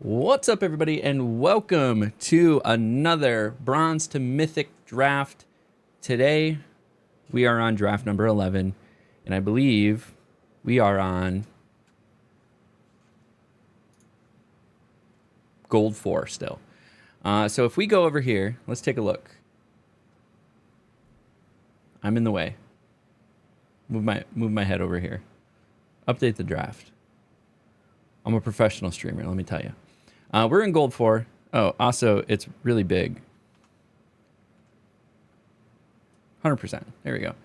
What's up, everybody, and welcome to another Bronze to Mythic draft. Today, we are on draft number 11, and I believe we are on Gold 4 still. So if we go over here, let's take a look. I'm in the way. Move my head over here. Update the draft. I'm a professional streamer, let me tell you. We're in Gold 4. Oh, also, it's really big. 100%. There we go.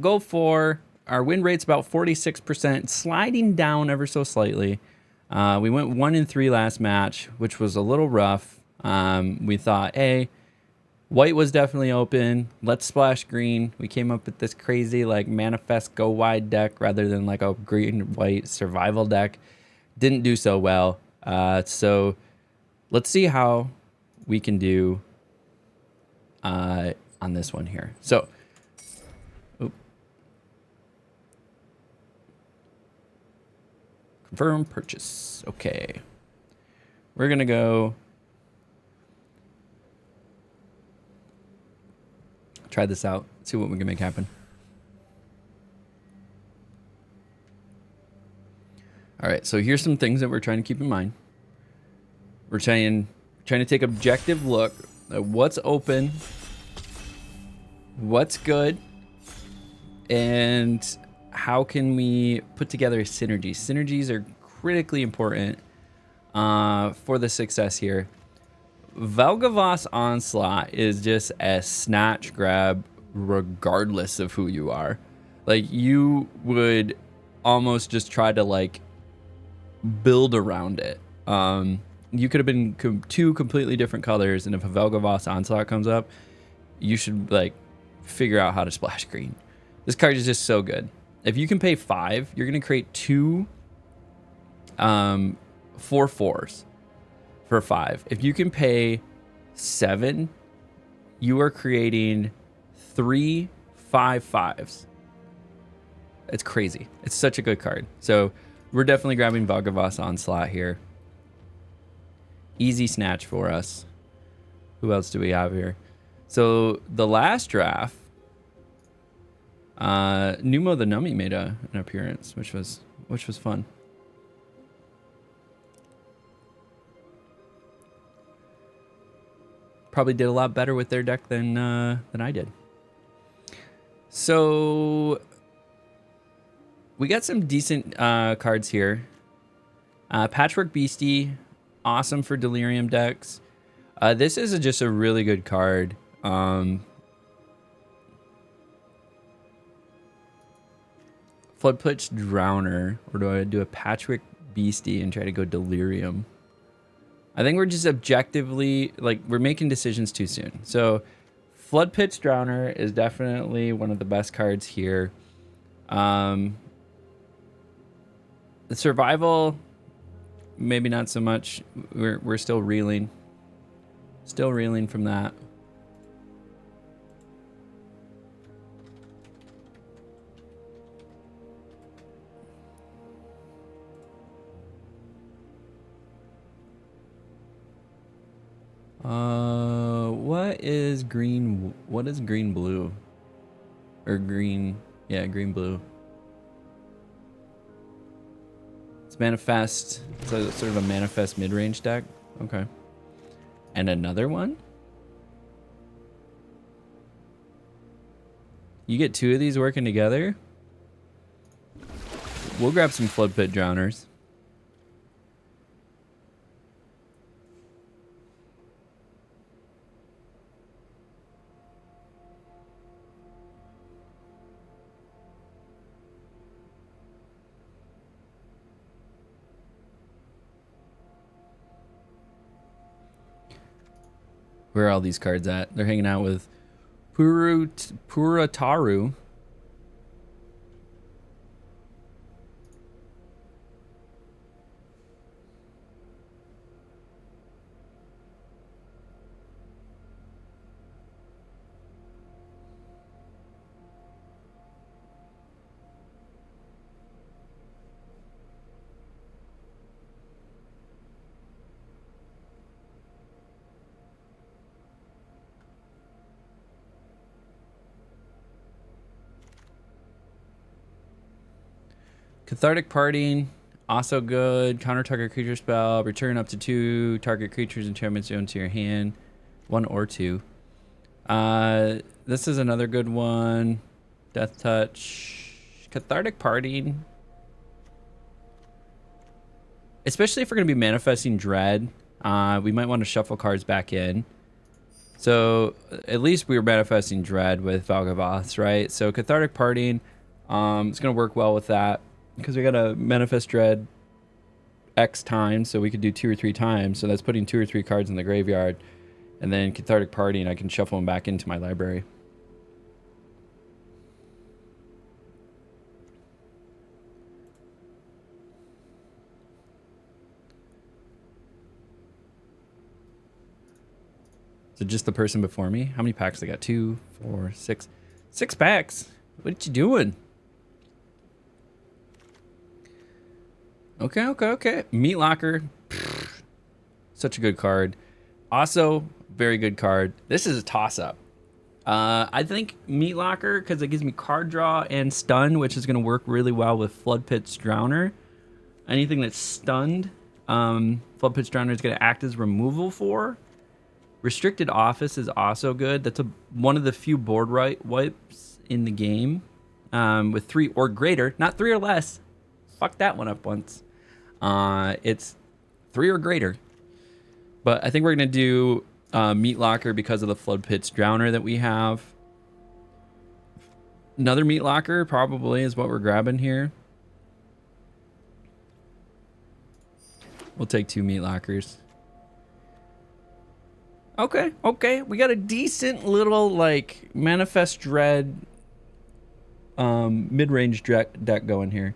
Gold 4. Our win rate's about 46%, sliding down ever so slightly. We went 1-3 last match, which was a little rough. We thought, hey, white was definitely open. Let's splash green. We came up with this crazy like manifest go wide deck rather than like a green-white survival deck. Didn't do so well. So let's see how we can do on this one here. So, confirm purchase. Okay. We're going to go try this out, see what we can make happen. All right, so here's some things that we're trying to keep in mind. We're trying to take objective look at what's open, what's good, and how can we put together synergies. Synergies are critically important for the success here. Valgavas Onslaught is just a snatch grab regardless of who you are. Like, you would almost just try to like build around it. You could have been two completely different colors, and if a Valgavas Onslaught comes up, you should like figure out how to splash green. This card is just so good. If you can pay 5, you're gonna create 2 4/4s for 5. If you can pay 7, you are creating 3 5/5s. It's crazy. It's such a good card. So we're definitely grabbing Valgavas Onslaught here. Easy snatch for us. Who else do we have here? So the last draft, Numo the Nummy made an appearance, which was fun. Probably did a lot better with their deck than I did. So we got some decent cards here. Patchwork Beastie, awesome for Delirium decks. This is just a really good card. Floodpitch Drowner, or do I do a Patchwork Beastie and try to go Delirium? I think we're just objectively, like, we're making decisions too soon. So Floodpitch Drowner is definitely one of the best cards here. The survival, maybe not so much. We're still reeling. Still reeling from that. What is green? What is green blue? Or green? Yeah, green blue. It's manifest. It's a, sort of a manifest mid-range deck. Okay. And another one? You get 2 of these working together? We'll grab some Flood Pit Drowners. Where are all these cards at? They're hanging out with Purataru. Cathartic Parting, also good. Counter target creature spell. Return up to 2 target creatures enchantment zone to your hand. 1 or 2. This is another good one. Death Touch. Cathartic Parting. Especially if we're going to be manifesting Dread. We might want to shuffle cards back in. So at least we were manifesting Dread with Valgavoths, right? So Cathartic Parting is going to work well with that. Because we got to manifest Dread X times, so we could do 2 or 3 times. So that's putting 2 or 3 cards in the graveyard. And then Cathartic Parting, I can shuffle them back into my library. So just the person before me? How many packs I got? 2, 4, 6. 6 packs? What you doing? Okay. Meat Locker. Pfft. Such a good card. Also, very good card. This is a toss-up. I think Meat Locker, because it gives me card draw and stun, which is going to work really well with Flood Pit's Drowner. Anything that's stunned, Flood Pit's Drowner is going to act as removal for. Restricted Office is also good. That's one of the few board wipes in the game with 3 or greater, not 3 or less. Fuck that one up once. It's 3 or greater. But I think we're going to do Meat Locker because of the Flood Pit's Drowner that we have. Another Meat Locker probably is what we're grabbing here. We'll take 2 Meat Lockers. Okay. We got a decent little, like, Manifest Dread mid-range deck going here.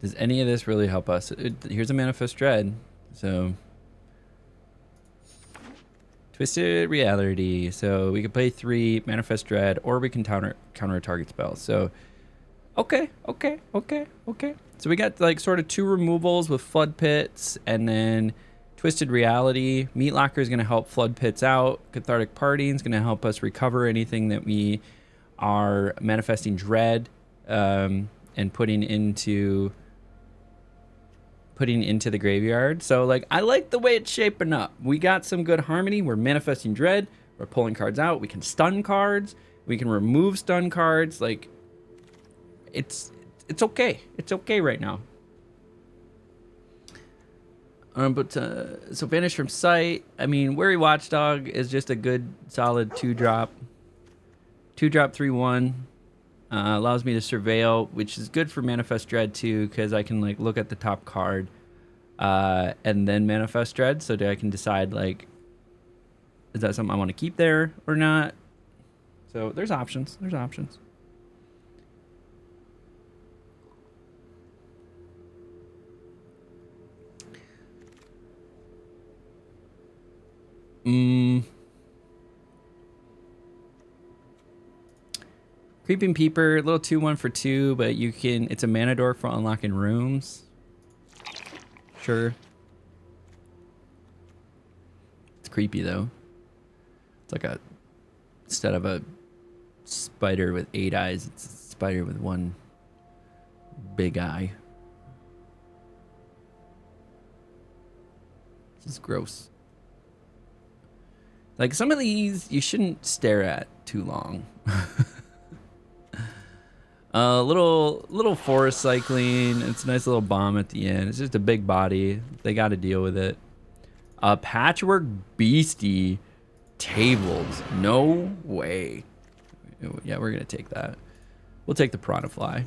Does any of this really help us? Here's a Manifest Dread. So Twisted Reality. So we could play 3 Manifest Dread, or we can counter a target spell. So okay. So we got like sort of 2 removals with Flood Pits, and then Twisted Reality. Meat Locker is going to help Flood Pits out. Cathartic Parting is going to help us recover anything that we are manifesting Dread and putting into the graveyard. So like, I like the way it's shaping up. We got some good harmony. We're manifesting Dread. We're pulling cards out. We can stun cards. We can remove stun cards. Like, it's okay. It's okay right now. So Vanish from Sight. I mean, Wary Watchdog is just a good solid 2-drop. 2-drop 3/1. Allows me to surveil, which is good for Manifest Dread too, because I can like look at the top card and then Manifest Dread, so that I can decide like, is that something I want to keep there or not. So there's options. Creeping Peeper, a little 2/1 for 2, but you can, it's a mana dork for unlocking rooms. Sure. It's creepy though. It's like instead of a spider with 8 eyes, it's a spider with 1 big eye. This is gross. Like, some of these you shouldn't stare at too long. Little forest cycling. It's a nice little bomb at the end. It's just a big body. They got to deal with it. Patchwork Beastie tables. No way. Yeah, we're gonna take that. We'll take the Piranha Fly.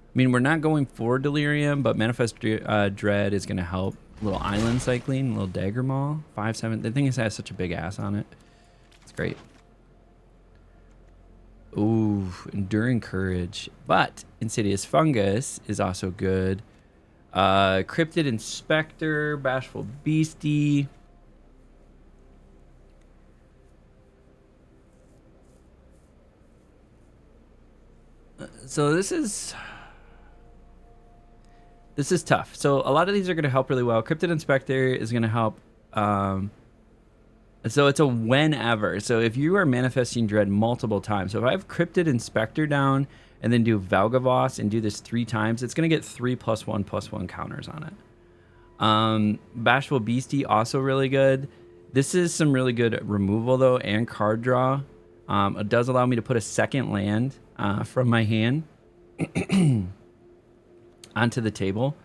I mean, we're not going for Delirium, but Manifest Dread is gonna help. Little island cycling, little dagger maul, 5/7. The thing is, it has such a big ass on it. It's great. Ooh, Enduring Courage. But Insidious Fungus is also good. Cryptid Inspector, Bashful Beastie. So this is tough. So a lot of these are going to help really well. Cryptid Inspector is going to help. So it's a whenever. So if you are manifesting dread multiple times, so if I have Cryptid Inspector down and then do Valgavoss and do this 3 times, it's going to get 3+1/+1 counters on it. Bashful Beastie, also really good. This is some really good removal, though, and card draw. It does allow me to put a second land from my hand onto the table.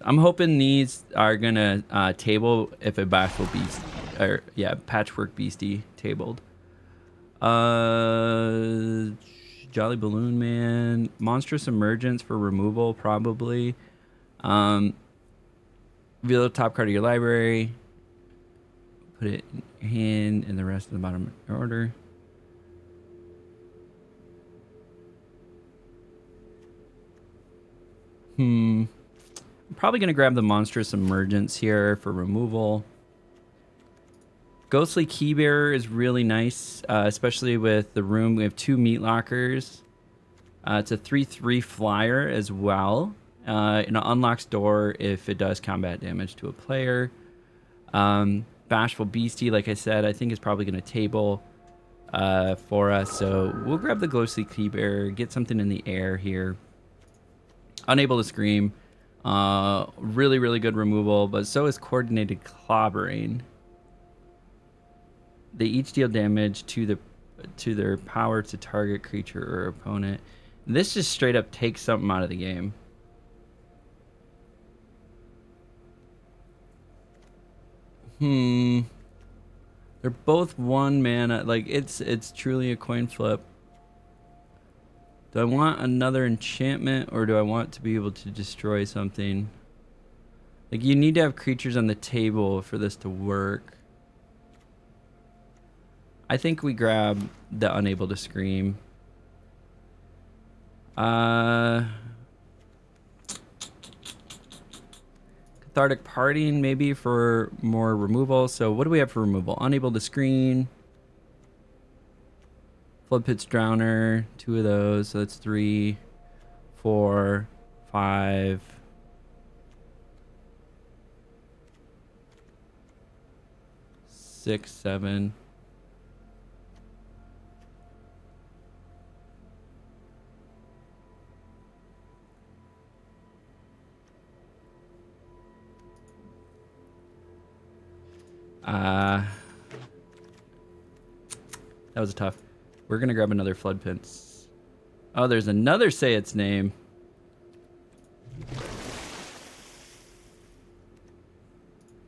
I'm hoping these are going to table if a Bashful Beast, or yeah, Patchwork Beastie tabled. Jolly Balloon Man, Monstrous Emergence for removal, probably. Reveal the top card of your library. Put it in your hand and the rest of the bottom order. I'm probably going to grab the Monstrous Emergence here for removal. Ghostly Keybearer is really nice, especially with the room. We have 2 Meat Lockers. It's a 3/3 flyer as well. It unlocks door if it does combat damage to a player. Bashful Beastie, like I said, I think is probably going to table for us. So we'll grab the Ghostly Keybearer, get something in the air here. Unable to Scream. Really, really good removal, but so is Coordinated Clobbering. They each deal damage to their power to target creature or opponent. This just straight up takes something out of the game. They're both 1 mana. Like it's truly a coin flip. Do I want another enchantment, or do I want to be able to destroy something? Like, you need to have creatures on the table for this to work. I think we grab the Unable to Scream. Cathartic Parting, maybe, for more removal. So what do we have for removal? Unable to Screen. Flood Pit's Drowner, 2 of those. So that's 3, 4, 5. 6, 7. That was tough. We're gonna grab another Flood Pits. Oh, there's another Say Its Name.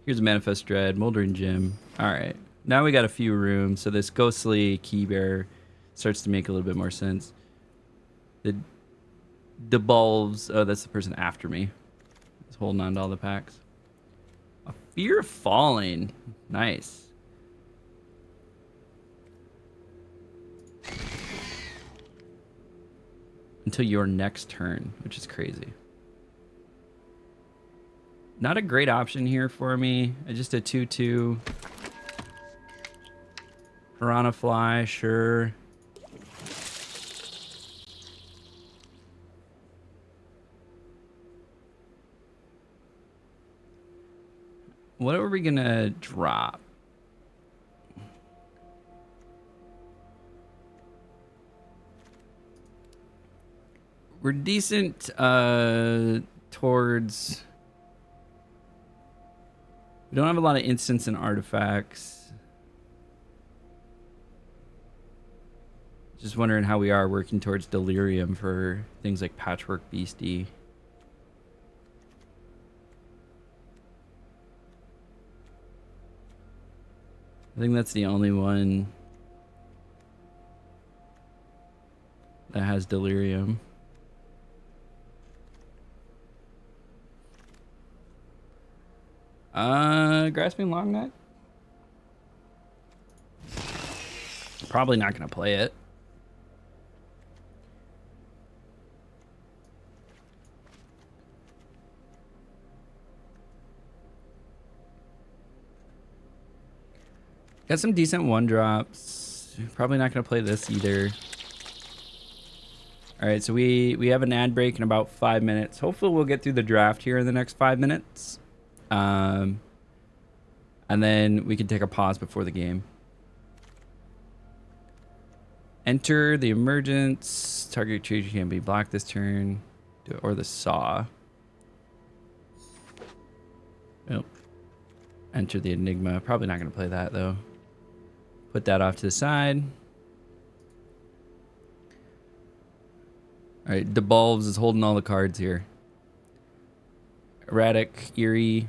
Here's a Manifest Dread, Moldering Gym. Alright. Now we got a few rooms, so this Ghostly Keybearer starts to make a little bit more sense. The Debulves, oh, that's the person after me. He's holding on to all the packs. A Fear of Falling. Nice. Until your next turn, which is crazy. Not a great option here for me. I just a 2/2. Piranha Fly, sure. What are we gonna drop? We're decent towards... We don't have a lot of instants and artifacts. Just wondering how we are working towards Delirium for things like Patchwork Beastie. I think that's the only one that has Delirium. Grasping Longneck? Probably not gonna play it. Got some decent 1-drops. Probably not going to play this either. All right, so we have an ad break in about 5 minutes. Hopefully we'll get through the draft here in the next 5 minutes. And then we can take a pause before the game. Enter the emergence. Target creature can be blocked this turn. Or the saw. Oh. Enter the enigma. Probably not going to play that though. Put that off to the side. All right, Debulbs is holding all the cards here. Erratic, Eerie.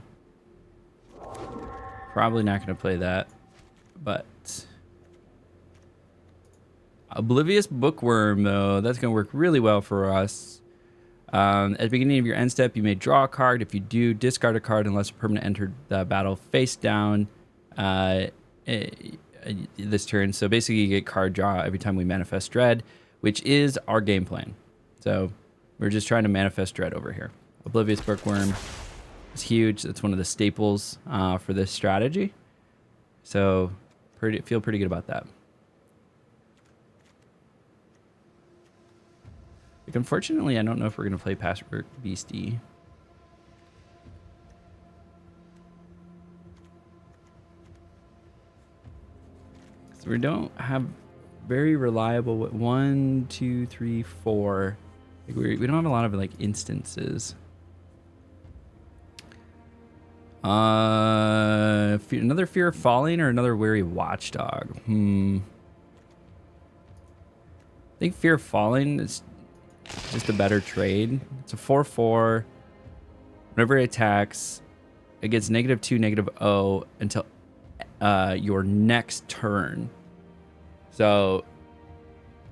Probably not going to play that, but Oblivious Bookworm though, that's going to work really well for us. At the beginning of your end step, you may draw a card. If you do, discard a card unless a permanent entered the battle face down this turn. So basically, you get card draw every time we manifest Dread, which is our game plan. So we're just trying to manifest Dread over here. Oblivious Bookworm is huge. That's one of the staples for this strategy. So feel pretty good about that. Like, unfortunately, I don't know if we're going to play Password Beastie. So we don't have very reliable 1, 2, 3, 4. Like we don't have a lot of like instances. Another Fear of Falling or another Weary Watchdog. I think Fear of Falling is just a better trade. It's a 4/4. Whenever it attacks, it gets -2, -0 until your next turn. So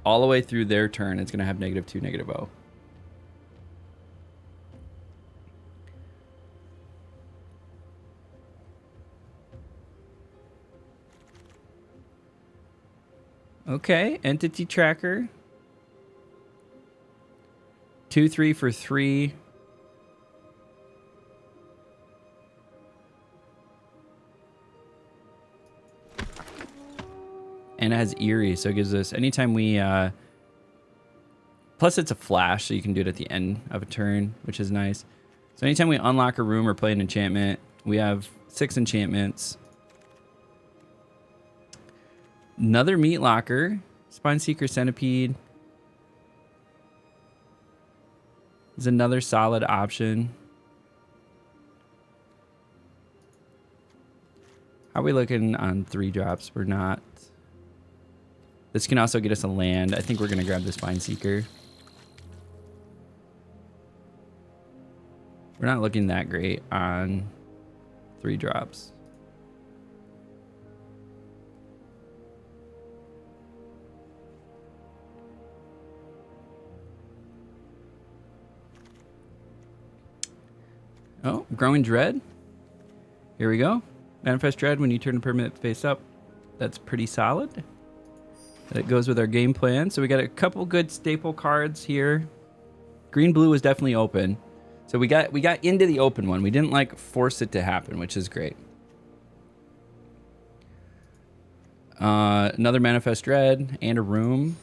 all the way through their turn, it's going to have -2, -0. Okay, Entity Tracker. 2/3 for 3. And it has Eerie, so it gives us anytime we plus it's a flash, so you can do it at the end of a turn, which is nice. So anytime we unlock a room or play an enchantment, we have 6 enchantments. Another Meat Locker, Spine Seeker Centipede is another solid option. How are we looking on 3-drops? We're not. This can also get us a land. I think we're going to grab the Spine Seeker. We're not looking that great on 3-drops. Oh, Growing Dread. Here we go. Manifest Dread when you turn a permanent face up. That's pretty solid. That goes with our game plan. So we got a couple good staple cards here. Green Blue was definitely open. So we got into the open one. We didn't like force it to happen, which is great. Another Manifest Dread and a Room.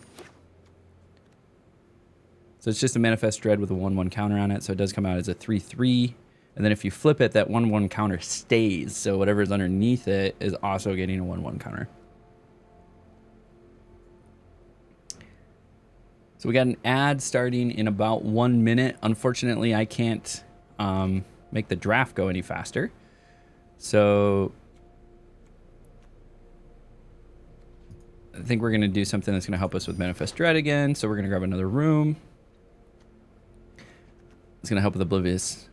So it's just a Manifest Dread with a 1/1 counter on it. So it does come out as a 3/3. And then if you flip it, that 1/1 counter stays. So whatever's underneath it is also getting a 1/1 counter. So we got an ad starting in about 1 minute. Unfortunately, I can't make the draft go any faster. So I think we're going to do something that's going to help us with Manifest Dread again. So we're going to grab another Room. It's going to help with Oblivious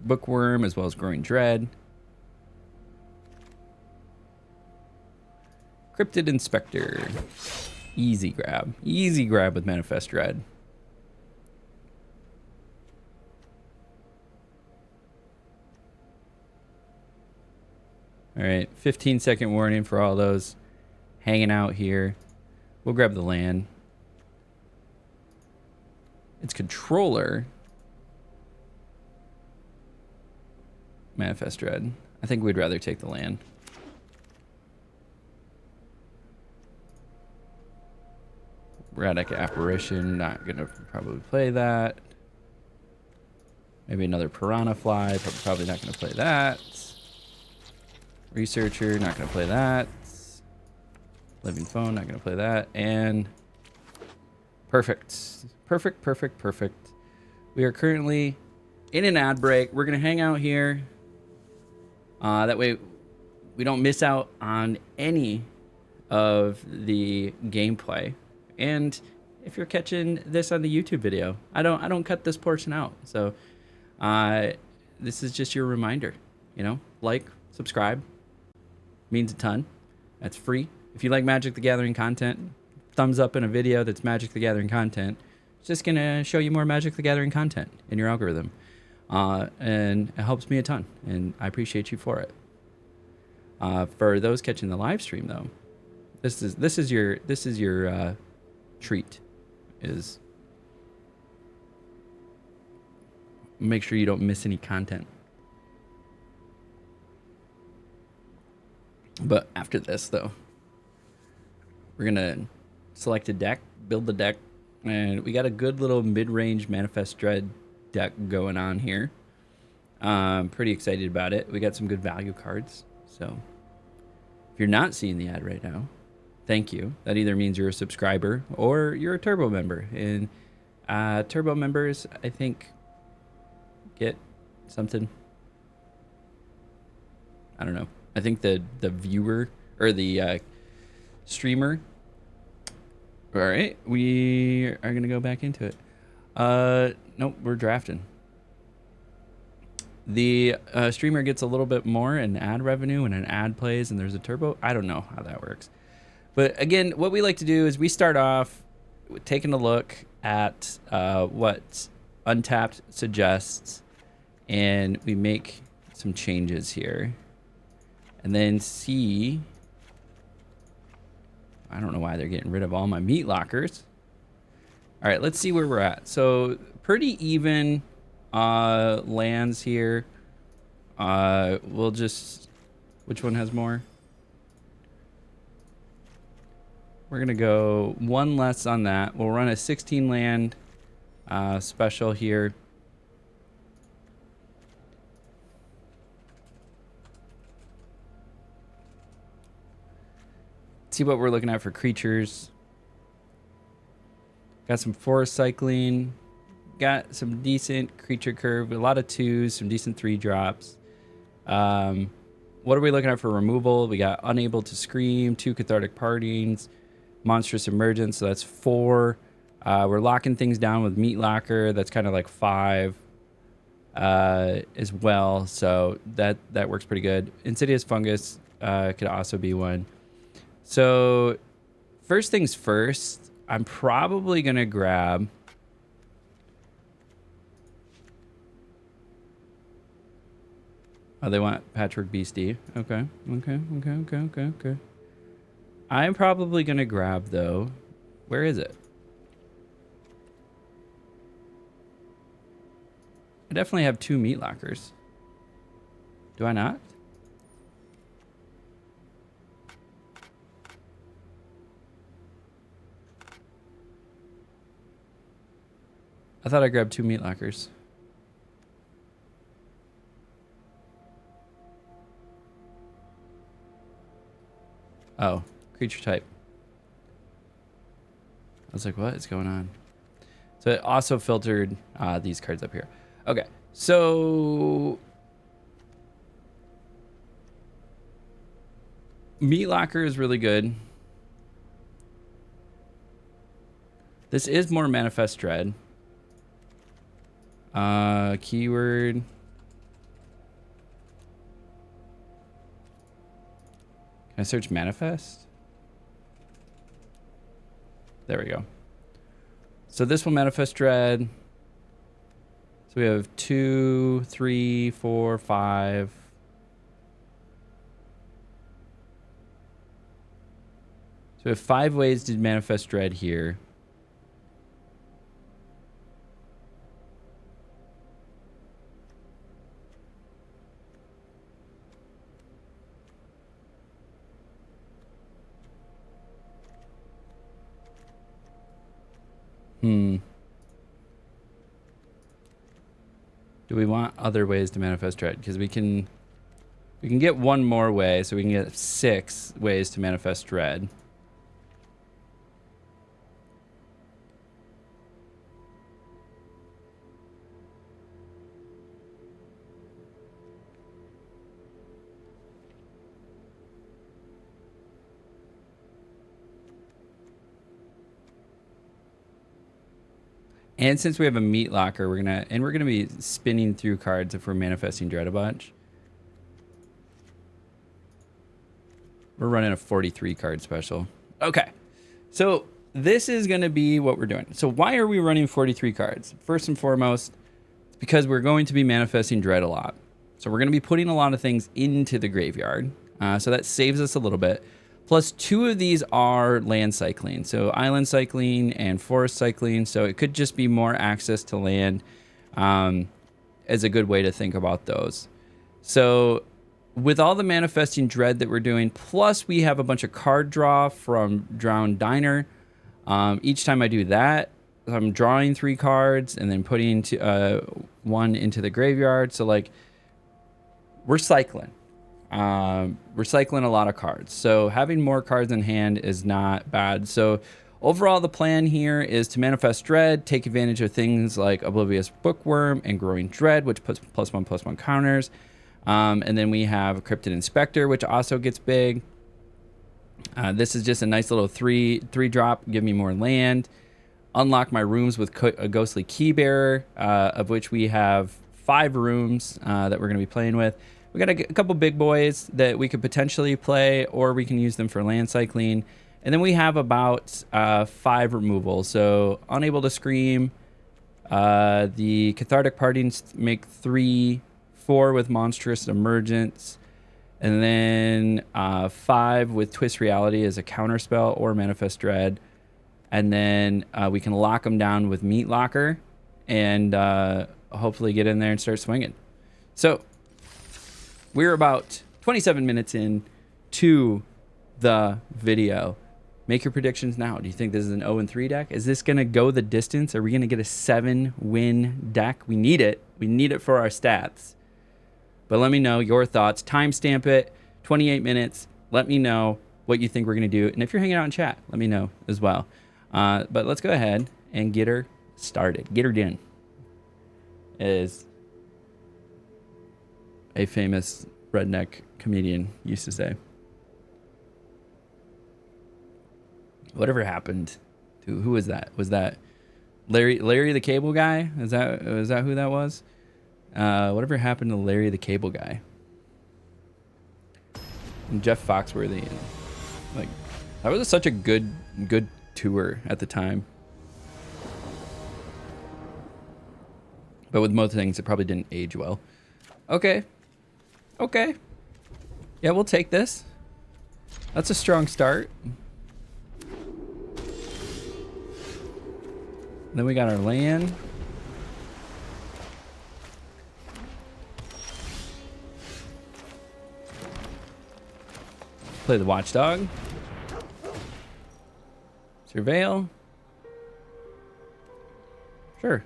Bookworm as well as Growing Dread. Cryptid Inspector. Easy grab. Easy grab with Manifest Dread. All right, 15-second warning for all those hanging out here. We'll grab the land. It's Controller. Manifest Dread. I think we'd rather take the land. Radic Apparition, not gonna probably play that. Maybe another Piranha Fly, probably not gonna play that. Researcher, not gonna play that. Living Phone, not gonna play that. And perfect. Perfect, perfect, perfect. We are currently in an ad break. We're gonna hang out here. That way we don't miss out on any of the gameplay. And if you're catching this on the YouTube video, I don't cut this portion out. So this is just your reminder, you know, like, subscribe, means a ton. That's free. If you like Magic the Gathering content, thumbs up in a video that's Magic the Gathering content. It's just gonna show you more Magic the Gathering content in your algorithm. And it helps me a ton, and I appreciate you for it. For those catching the live stream though, this is your treat. Is make sure you don't miss any content. But after this though, we're gonna select a deck, build the deck, and we got a good little mid-range Manifest Dread deck going on here. Pretty excited about it. We got some good value cards. So if you're not seeing the ad right now, thank you. That either means you're a subscriber or you're a Turbo member. And Turbo members, I think, get something. I don't know. I think the viewer or the streamer. All right, we are gonna go back into it. Nope, we're drafting. The streamer gets a little bit more in ad revenue when an ad plays and there's a turbo. I don't know how that works. But again, what we like to do is we start off with taking a look at what Untapped suggests, and we make some changes here. And then see, I don't know why they're getting rid of all my meat lockers. All right, let's see where we're at. So pretty even lands here. We'll just, which one has more? We're gonna go one less on that. We'll run a 16 land special here. See what we're looking at for creatures. Got some forest cycling. Got some decent creature curve. A lot of 2s, some decent 3-drops. What are we looking at for removal? We got Unable to Scream, 2 Cathartic Partings, Monstrous Emergence, so that's 4. We're locking things down with Meat Locker. That's kind of like 5 as well. So that works pretty good. Insidious Fungus could also be one. So first things first, I'm probably going to grab they want Patchwork Beastie. Okay. I'm probably going to grab, though, where is it? I definitely have 2 meat lockers. Do I not? I thought I grabbed 2 meat lockers. Oh, creature type. I was like, what is going on? So it also filtered these cards up here. Okay, so Meat Locker is really good. This is more Manifest Dread. Keyword. Can I search Manifest? There we go. So this will Manifest Dread. So we have 2, 3, 4, 5. So we have 5 ways to Manifest Dread here. Do we want other ways to manifest dread? Because we can get one more way, so we can get 6 ways to manifest dread. And since we have a meat locker, we're gonna be spinning through cards if we're manifesting dread a bunch. We're running a 43 card special. Okay, so this is gonna be what we're doing. So why are we running 43 cards? First and foremost, it's because we're going to be manifesting dread a lot. So we're gonna be putting a lot of things into the graveyard. So that saves us a little bit. Plus 2 of these are land cycling. So island cycling and forest cycling. So it could just be more access to land as a good way to think about those. So with all the manifesting dread that we're doing, plus we have a bunch of card draw from Drowned Diner. Each time I do that, I'm drawing 3 cards and then putting 1 into the graveyard. So like we're cycling. We're cycling a lot of cards, so having more cards in hand is not bad. So overall, the plan here is to manifest dread, take advantage of things like Oblivious Bookworm and Growing Dread, which puts +1/+1 counters. And then we have Cryptid Inspector, which also gets big. This is just a nice little 3 drop, give me more land. Unlock my rooms with a Ghostly Keybearer, of which we have 5 rooms that we're going to be playing with. We got a couple big boys that we could potentially play, or we can use them for land cycling. And then we have about 5 removals. So Unable to Scream, the Cathartic Partings make 3, 4 with Monstrous Emergence, and then 5 with Twist Reality as a counterspell or Manifest Dread. And then we can lock them down with Meat Locker and hopefully get in there and start swinging. So we're about 27 minutes in to the video. Make your predictions now. Do you think this is an 0-3 deck? Is this going to go the distance? Are we going to get a 7-win deck? We need it. We need it for our stats. But let me know your thoughts. Timestamp it. 28 minutes. Let me know what you think we're going to do. And if you're hanging out in chat, let me know as well. But let's go ahead and get her started. Get her done. Is a famous redneck comedian used to say. Whatever happened to, who was that? Was that Larry the Cable Guy? Was that who that was? Whatever happened to Larry the Cable Guy? And Jeff Foxworthy. And, like, that was such a good tour at the time. But with most things, it probably didn't age well. Okay. Yeah, we'll take this. That's a strong start. Then we got our land. Play the Watchdog. Surveil. Sure.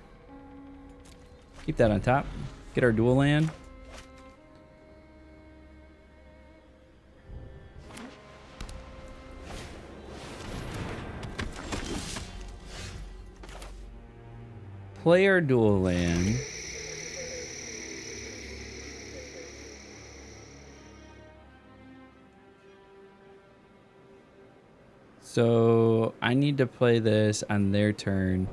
Keep that on top. Get our dual land. Play our dual land. So I need to play this on their turn.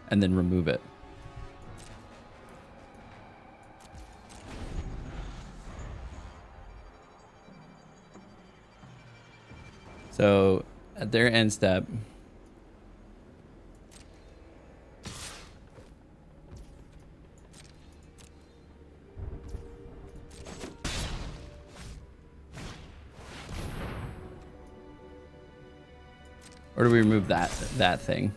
And then remove it. So at their end step, or do we remove that thing?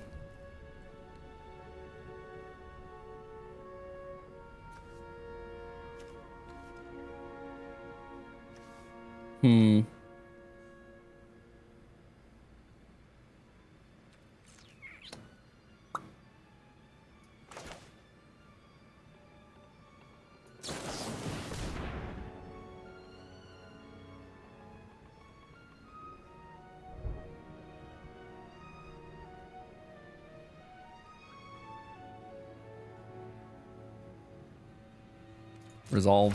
Resolve.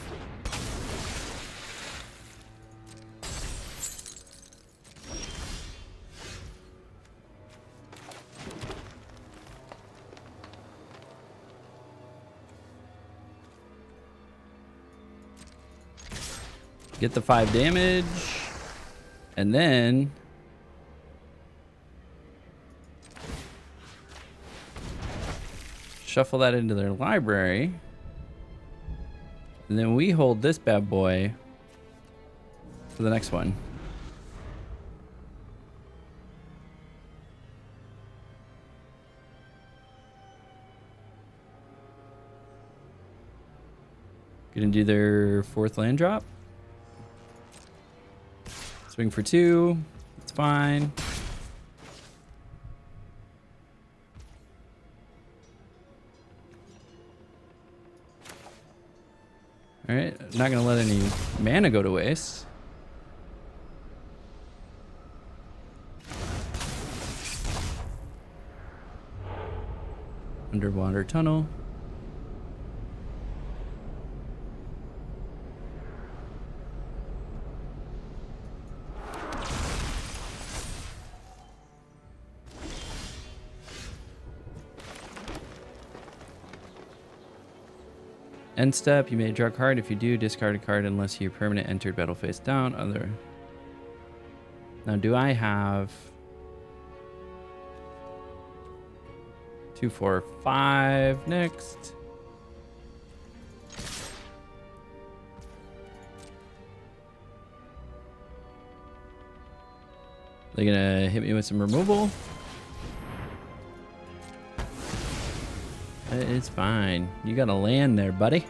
Get the 5 damage. And then shuffle that into their library. And then we hold this bad boy for the next one. Gonna do their 4th land drop. Swing for 2. It's fine. All right, not gonna let any mana go to waste. Underwater tunnel. End step, you may draw a card. If you do, discard a card unless your permanent entered battle face down. Other. Now, do I have 2, 4, 5 next? They're gonna hit me with some removal. It's fine. You gotta land there, buddy.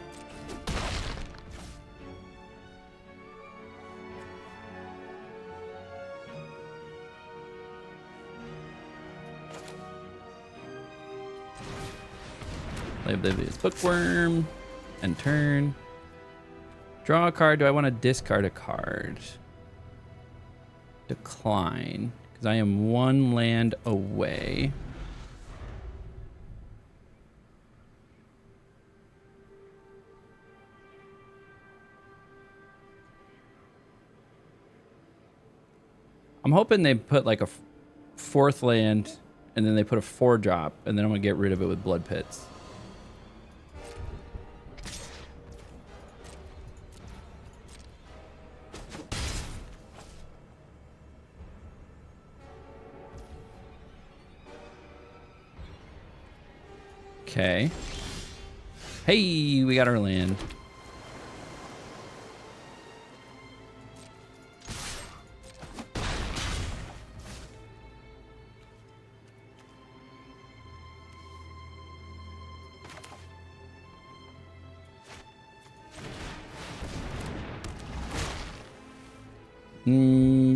Play Oblivious Bookworm. And turn. Draw a card. Do I want to discard a card? Decline. Because I am 1 land away. I'm hoping they put like a 4th land and then they put a 4-drop and then I'm gonna get rid of it with Blood Pits. Okay. Hey, we got our land.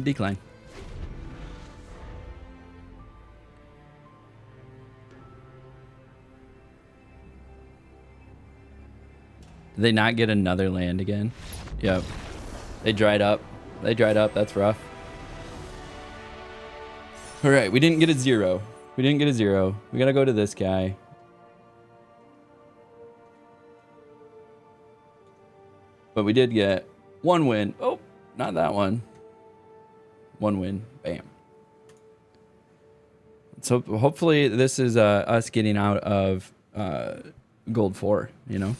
Decline. Did they not get another land again? Yep. They dried up. They dried up. That's rough. All right. We didn't get a 0. We didn't get a 0. We got to go to this guy. But we did get 1 win. Oh, not that one. 1 win. Bam. So hopefully this is us getting out of gold 4, you know?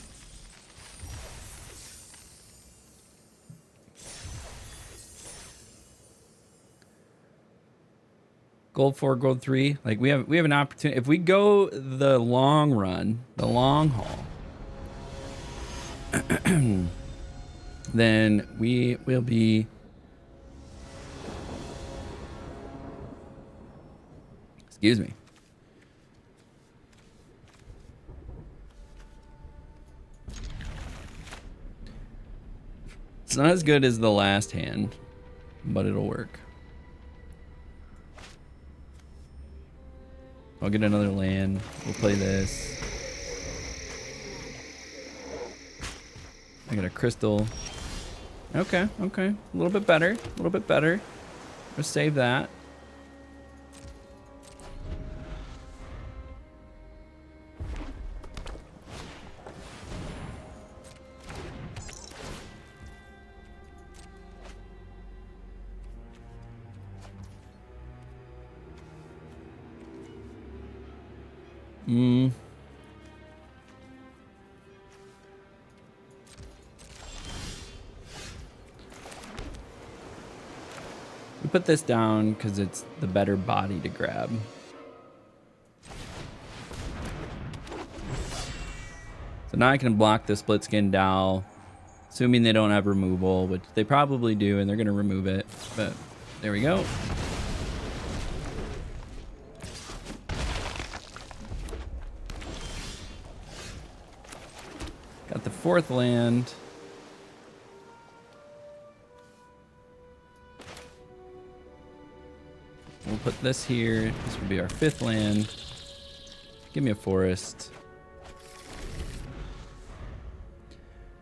Gold 4, gold 3. Like we have an opportunity. If we go the long run, the long haul, then we will be excuse me. It's not as good as the last hand, but it'll work. I'll get another land. We'll play this. I got a crystal. Okay, okay. A little bit better. A little bit better. Let's save that. We put this down because it's the better body to grab. So now I can block the split skin dowel, assuming they don't have removal, which they probably do, and they're going to remove it. But there we go. Got the 4th land. We'll put this here. This will be our 5th land. Give me a forest.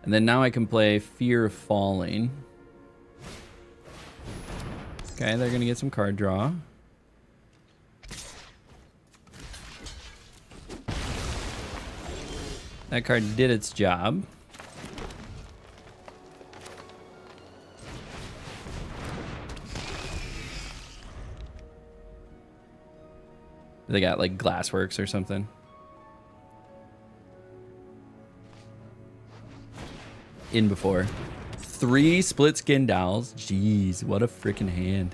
And then now I can play Fear of Falling. Okay, they're going to get some card draw. That card did its job. They got like Glassworks or something. In before. 3 split skin dowels. Jeez, what a freaking hand.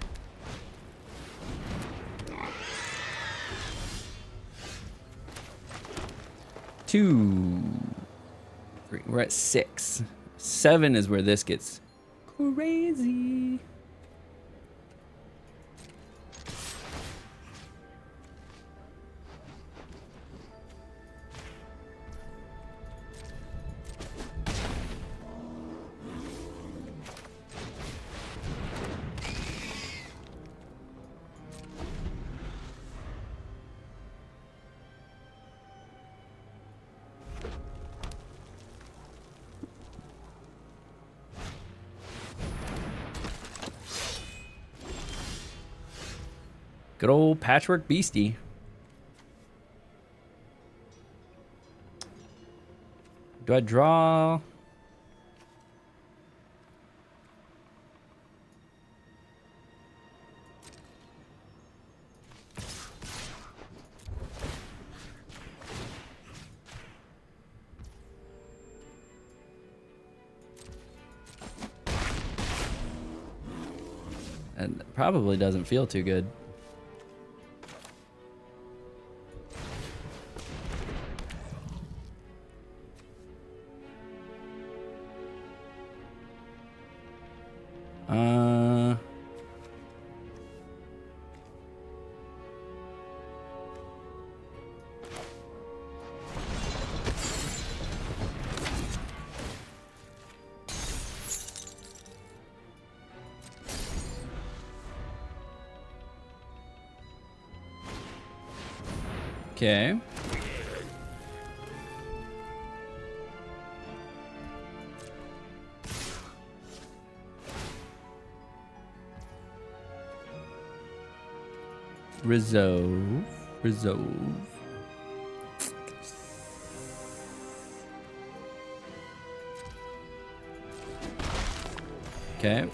Two, 3. We're at 6. 7 is where this gets crazy. Good old Patchwork Beastie. Do I draw? And it probably doesn't feel too good. Okay. Resolve. Okay.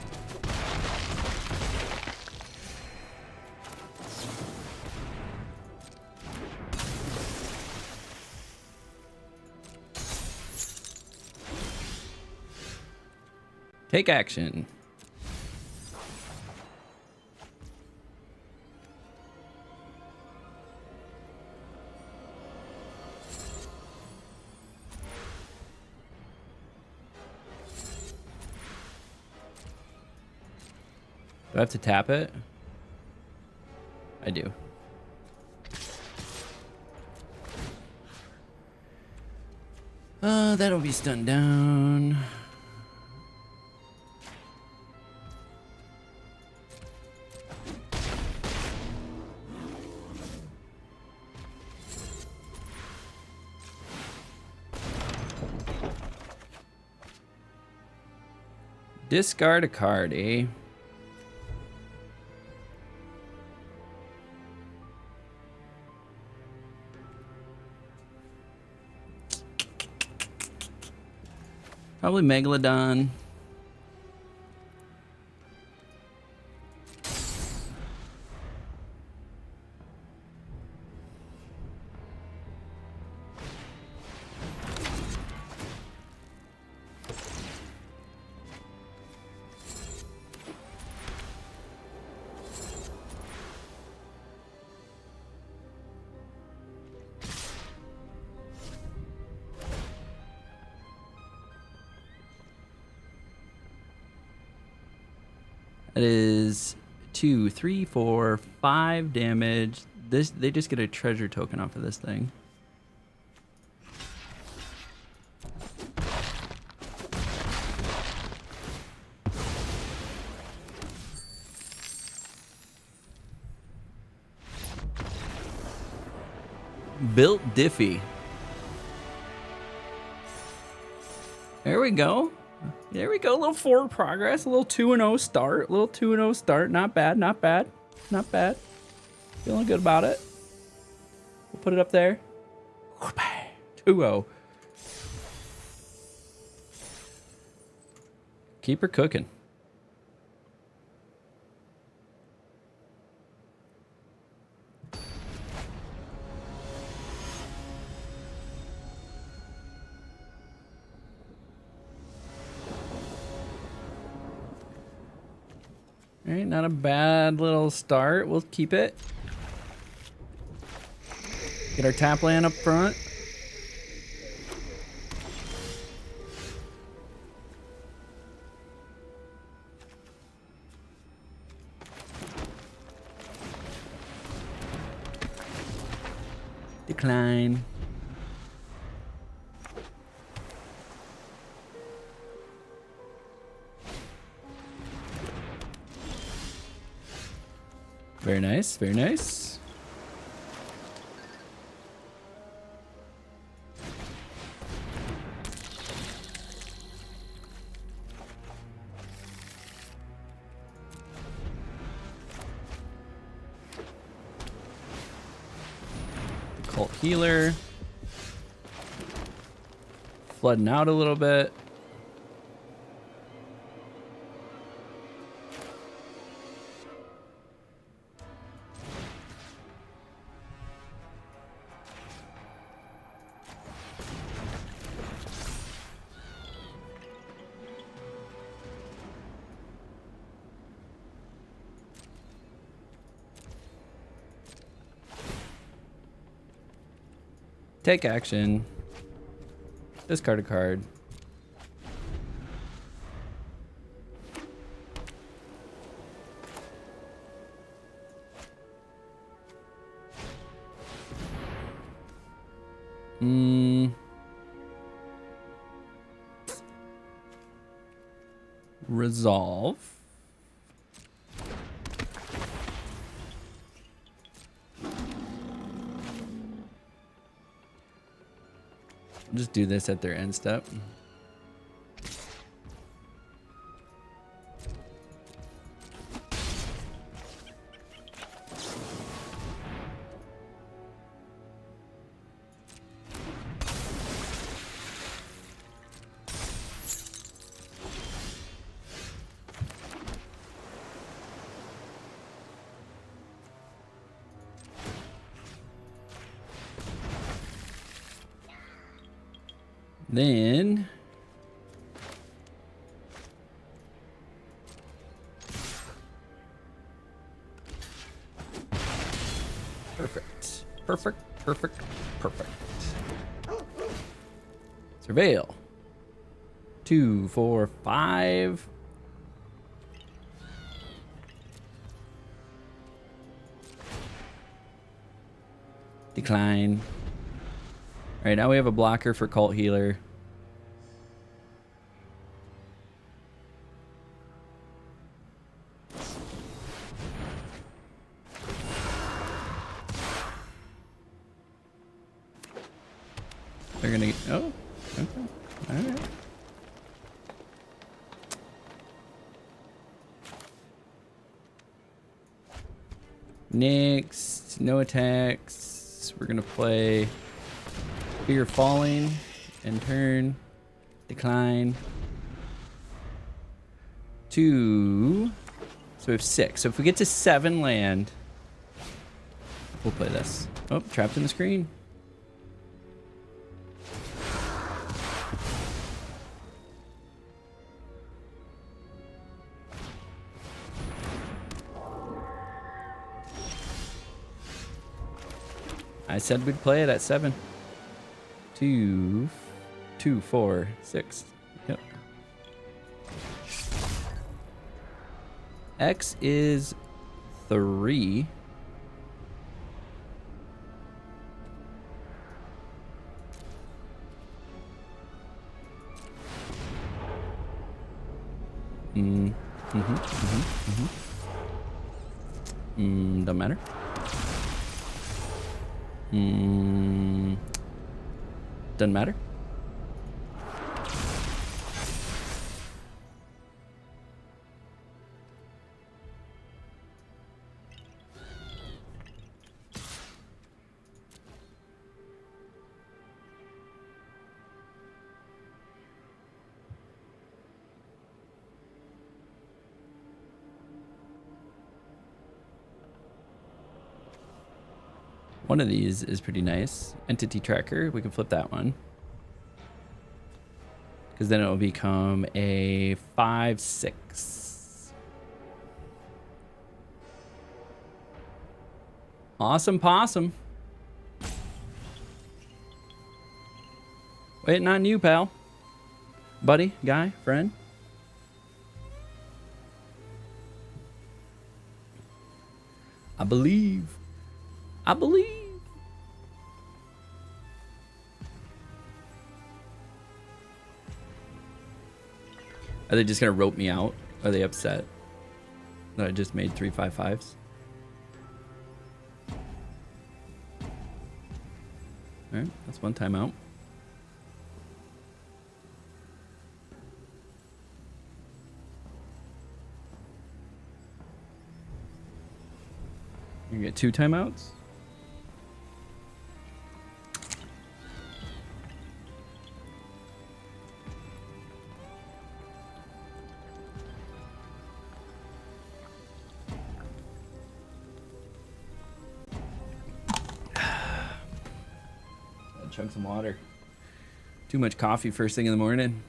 Take action. Do I have to tap it? I do. That'll be stunned down. Discard a card, eh? Probably Megalodon. That is 2, 3, 4, 5 damage. They just get a treasure token off of this thing. Built Diffie. There we go. There we go. A little forward progress. A little 2-0 start. A little 2-0 start. Not bad. Not bad. Not bad. Feeling good about it. We'll put it up there. 2-0. Keep her cooking. All right, not a bad little start. We'll keep it. Get our tap land up front. Decline. Very nice, very nice. Cult healer. Flooding out a little bit. Take action. Discard a card. Resolve. Just do this at their end step. Then perfect. Surveil. 2, 4, 5. Decline. All right, now we have a blocker for Cult Healer. They're gonna get, oh, okay, all right. Next, no attacks. We're gonna play Fear Falling and turn. Decline. 2. So we have 6. So if we get to 7 land, we'll play this. Oh, trapped in the screen. I said we'd play it at 7. 2, 4, 6. Yep. X is 3. Don't matter. Doesn't matter. One of these is pretty nice. Entity tracker, we can flip that one. Because then it will become a 5/6. Awesome possum. Waiting on you, pal. Buddy, guy, friend. I believe. I believe. Are they just gonna rope me out? Are they upset that I just made 3 5/5s? All right, that's one timeout. You get 2 timeouts. Chug some water. Too much coffee first thing in the morning.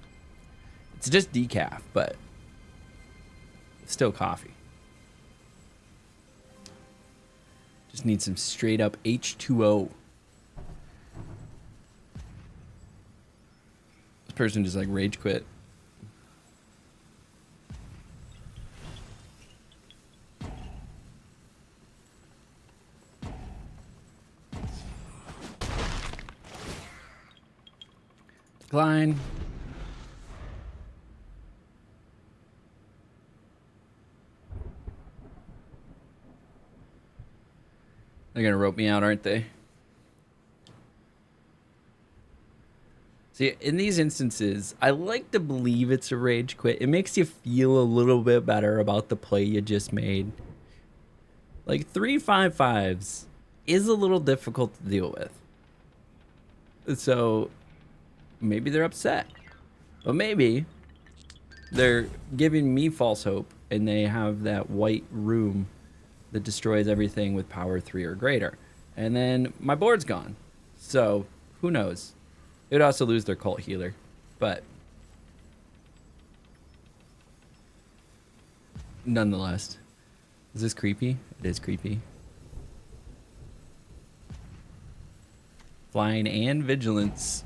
It's just decaf, but it's still coffee. Just need some straight up H2O. This person just like rage quit. Decline. They're gonna rope me out, aren't they? See, in these instances, I like to believe it's a rage quit. It makes you feel a little bit better about the play you just made. Like 3 5/5s is a little difficult to deal with. So maybe they're upset. But maybe they're giving me false hope and they have that white room that destroys everything with power 3 or greater. And then my board's gone. So who knows? It would also lose their cult healer. But nonetheless. Is this creepy? It is creepy. Flying and vigilance.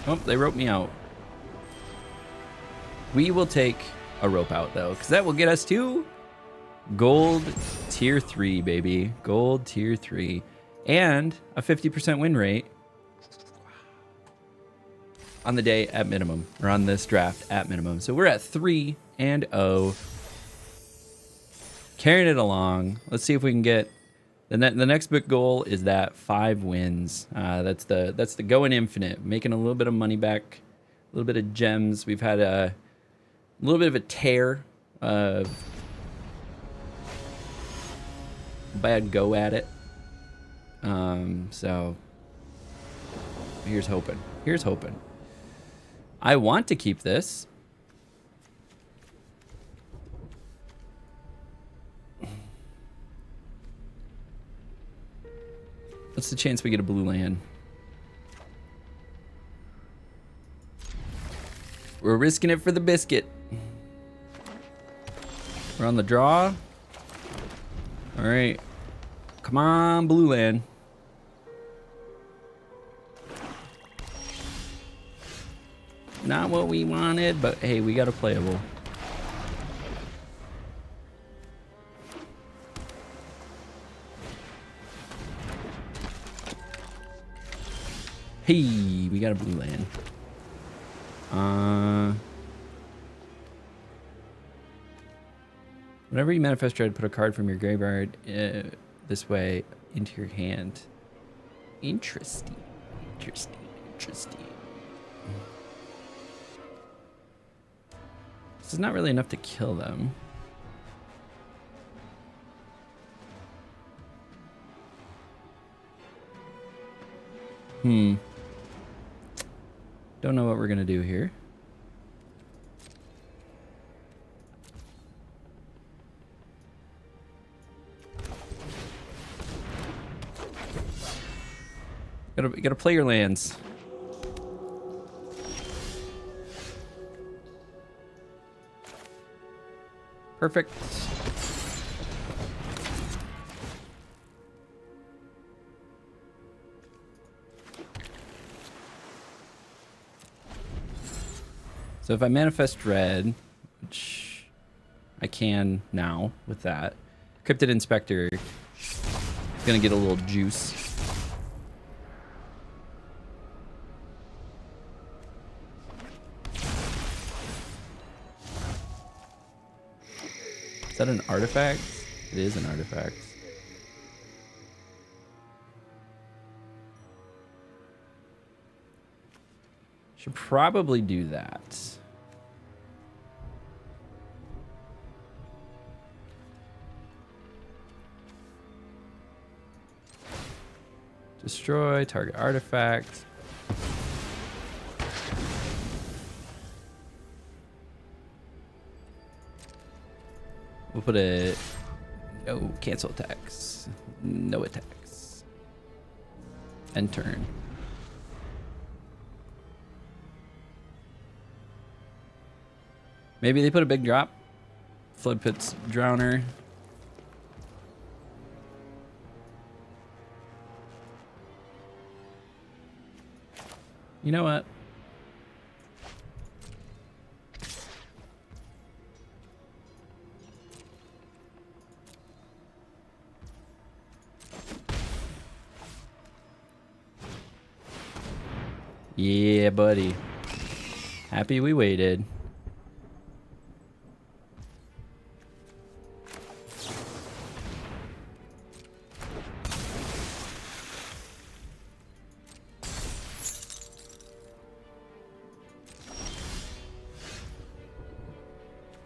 Oh, they roped me out. We will take a rope out, though, because that will get us to gold tier 3, baby. Gold tier 3. And a 50% win rate on the day at minimum, or on this draft at minimum. So we're at 3-0. Carrying it along. Let's see if we can get... The next big goal is that 5 wins. That's the going infinite, making a little bit of money back, a little bit of gems. We've had a little bit of a tear, bad go at it. So here's hoping. Here's hoping. I want to keep this. What's the chance we get a blue land? We're risking it for the biscuit. We're on the draw. All right. Come on, blue land. Not what we wanted, but hey, we got a playable. Hey, we got a blue land. Whenever you manifest dread, put a card from your graveyard this way into your hand. Interesting. Interesting. Interesting. This is not really enough to kill them. Don't know what we're gonna do here. Gotta play your lands. Perfect. So if I manifest dread, which I can now with that, Cryptid Inspector is gonna get a little juice. Is that an artifact? It is an artifact. Should probably do that. Destroy target artifact. We'll put a no cancel attacks. No attacks. End turn. Maybe they put a big drop. Flood Pit's Drowner. You know what? Yeah, buddy. Happy we waited.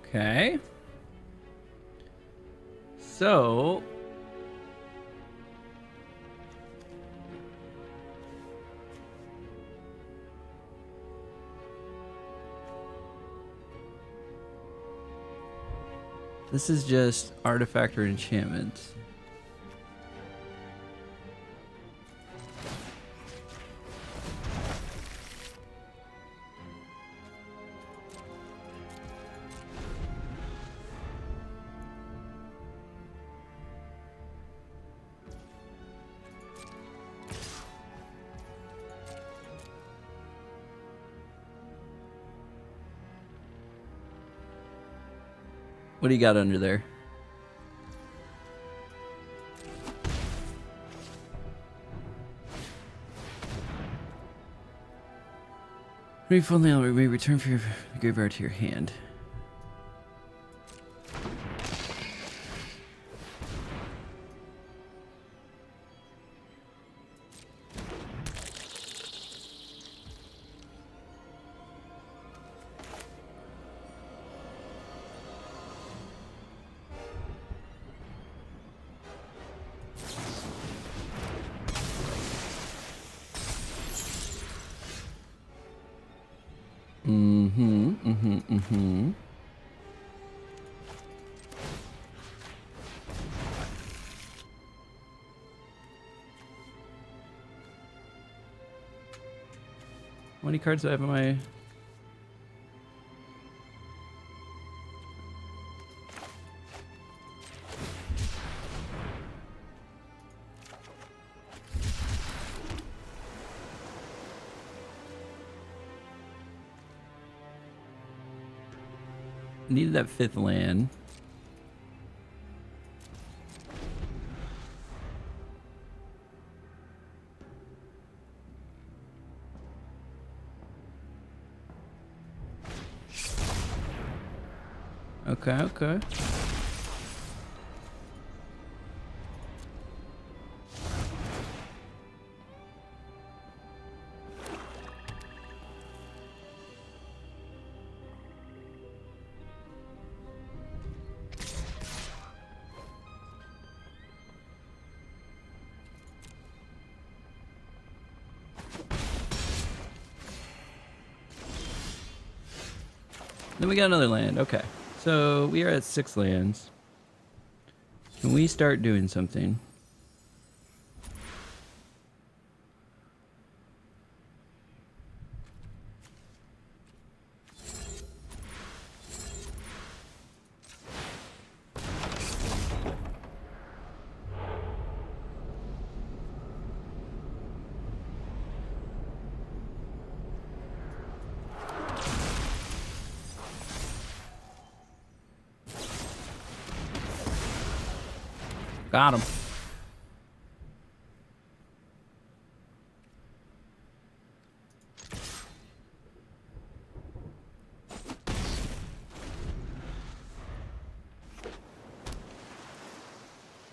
Okay. So this is just artifact or enchantment. What do you got under there? Full nail, we may return for your graveyard to your hand. How many cards do I have in my... Needed that 5th land. Okay, okay. Then we got another land. Okay. So we are at 6 lands. Can we start doing something? Got him.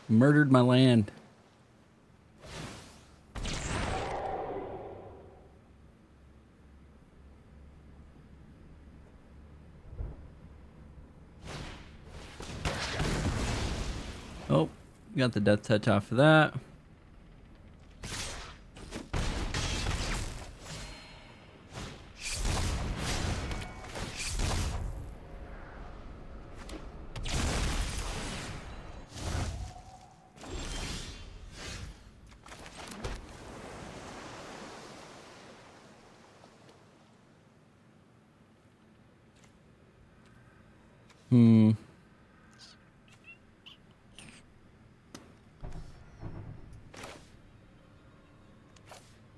Murdered my land. Oh, got the death touch off of that.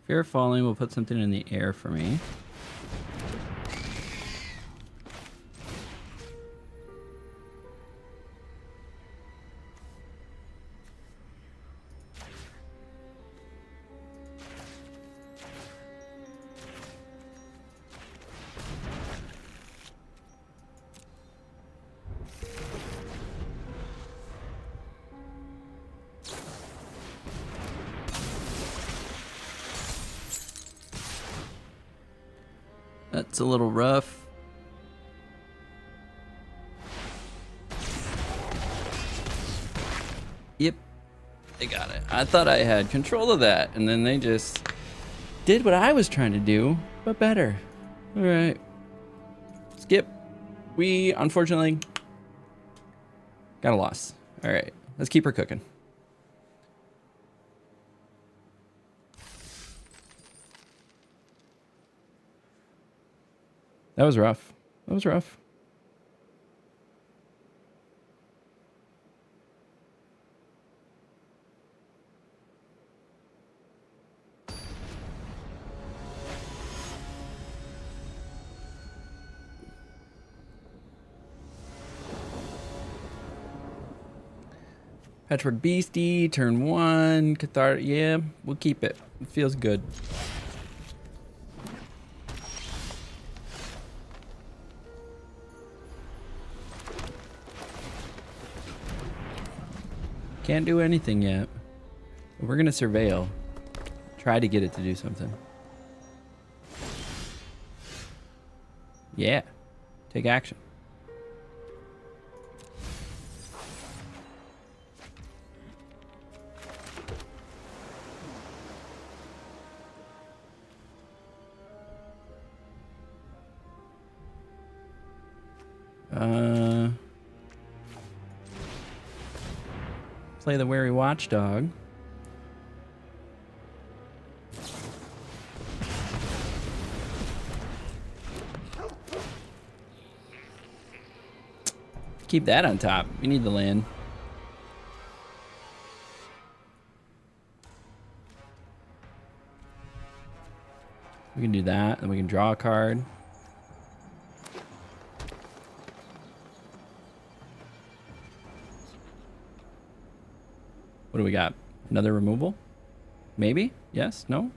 Fear of falling will put something in the air for me. That's a little rough. Yep, they got it. I thought I had control of that, and then they just did what I was trying to do, but better. All right. Skip. We, unfortunately, got a loss. All right, let's keep her cooking. That was rough. That was rough. Patchwork Beastie, turn 1. Cathartic. Yeah, we'll keep it. It feels good. Can't do anything yet. But we're going to surveil. Try to get it to do something. Yeah. Take action. Play the Wary Watchdog. Keep that on top. We need the land. We can do that, and we can draw a card. What do we got? Another removal? Maybe? Yes? No?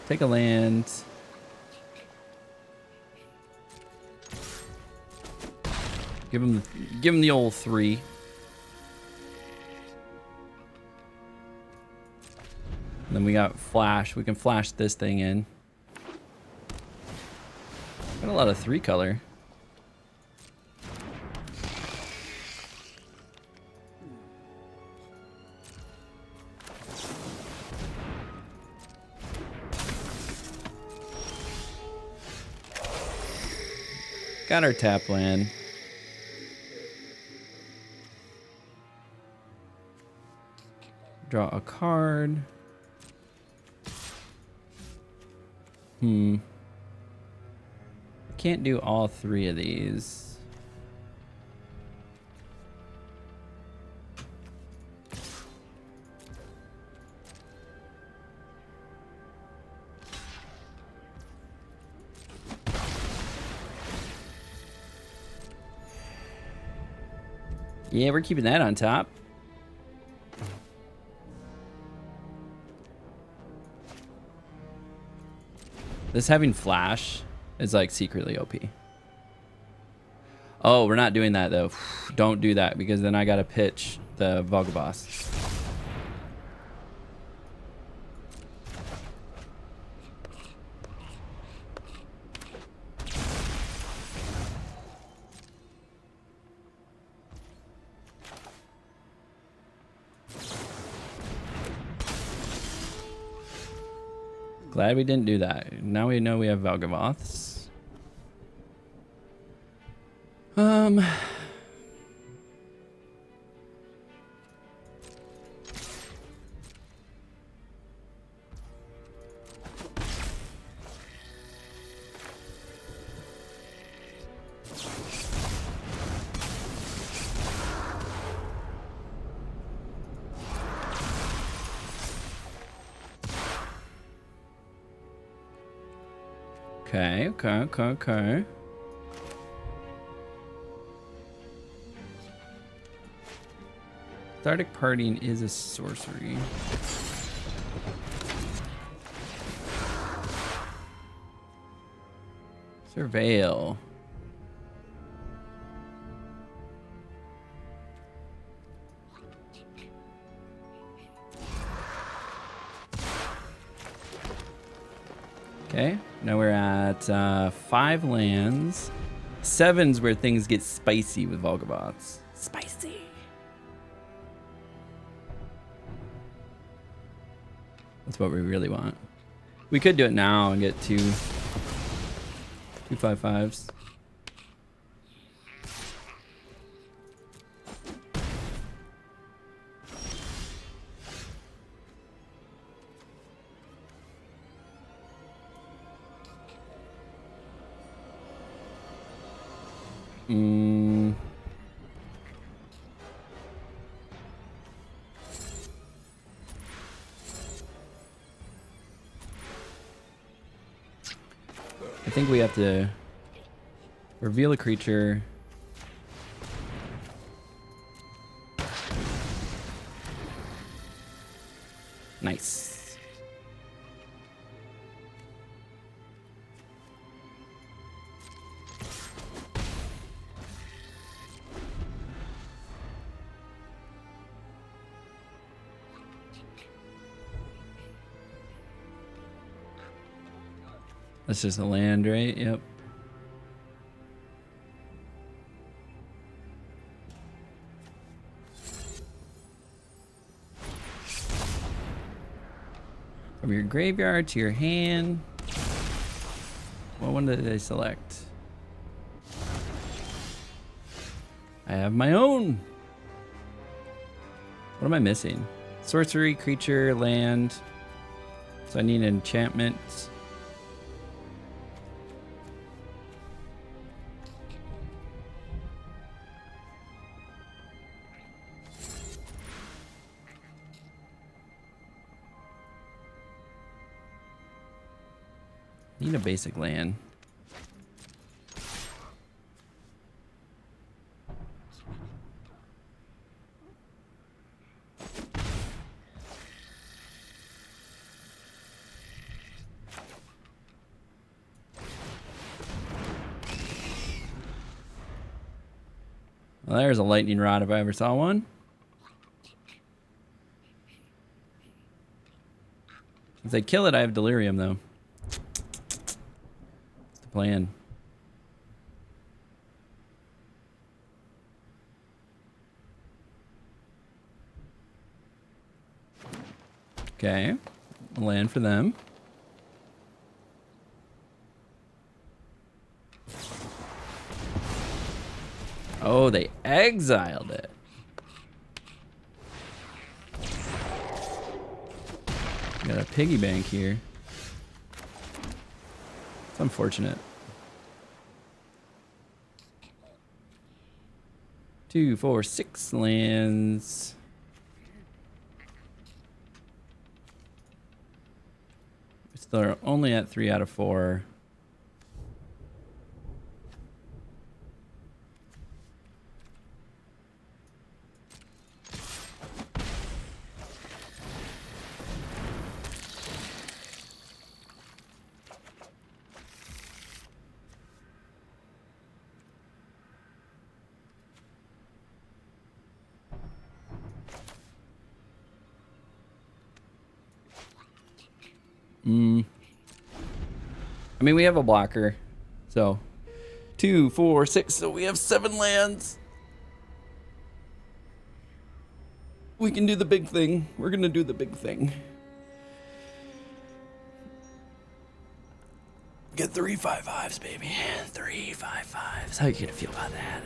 Take a land. Give him the old 3. And then we got flash. We can flash this thing in. Got a lot of 3 color. Got our tap land. Draw a card. Can't do all 3 of these. Yeah, we're keeping that on top. This having flash is like secretly OP. Oh, we're not doing that though. Don't do that because then I gotta pitch the Vel'Gavoth. Glad we didn't do that. Now we know we have Vel'Gavoths. Okay. Cathartic Parting is a sorcery. Surveil. Okay, now we're at 5 lands. 7's where things get spicy with Vel'Gavoths. Spicy. That's what we really want. We could do it now and get 2 5/5s. I think we have to reveal a creature. Nice. That's just a land, right? Yep. From your graveyard to your hand. What one did I select? I have my own. What am I missing? Sorcery, creature, land. So I need an enchantment. need a basic land. Well, there's a lightning rod if I ever saw one. If they kill it, I have delirium though. That's the plan. Okay, land for them. Oh, they exiled it. Got a piggy bank here. It's unfortunate. 2, 4, 6 lands. We still are only at 3 out of 4. I mean, we have a blocker, so 2, 4, 6. So we have 7 lands. We can do the big thing. We're gonna do the big thing. Get 3 5/5s, baby. 3 5/5s. How you gonna feel about that?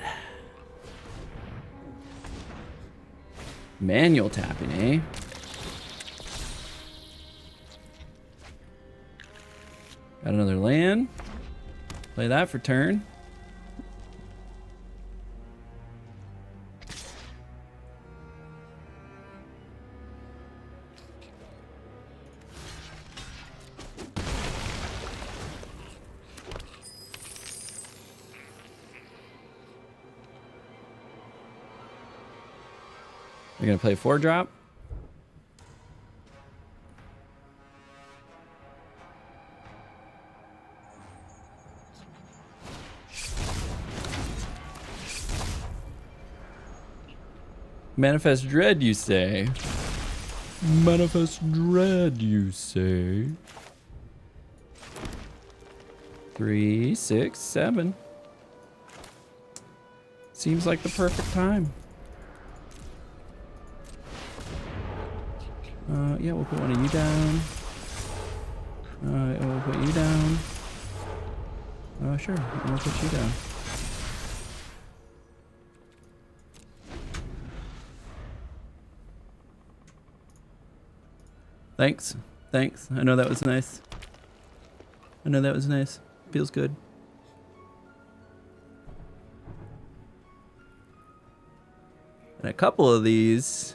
Manual tapping, eh? Got another land. Play that for turn. You're gonna play 4-drop. Manifest dread, you say? Manifest dread, you say? 3, 6, 7. Seems like the perfect time. Yeah, we'll put one of you down. We'll put you down. Sure, we'll put you down. Thanks. Thanks. I know that was nice. I know that was nice. Feels good. And a couple of these.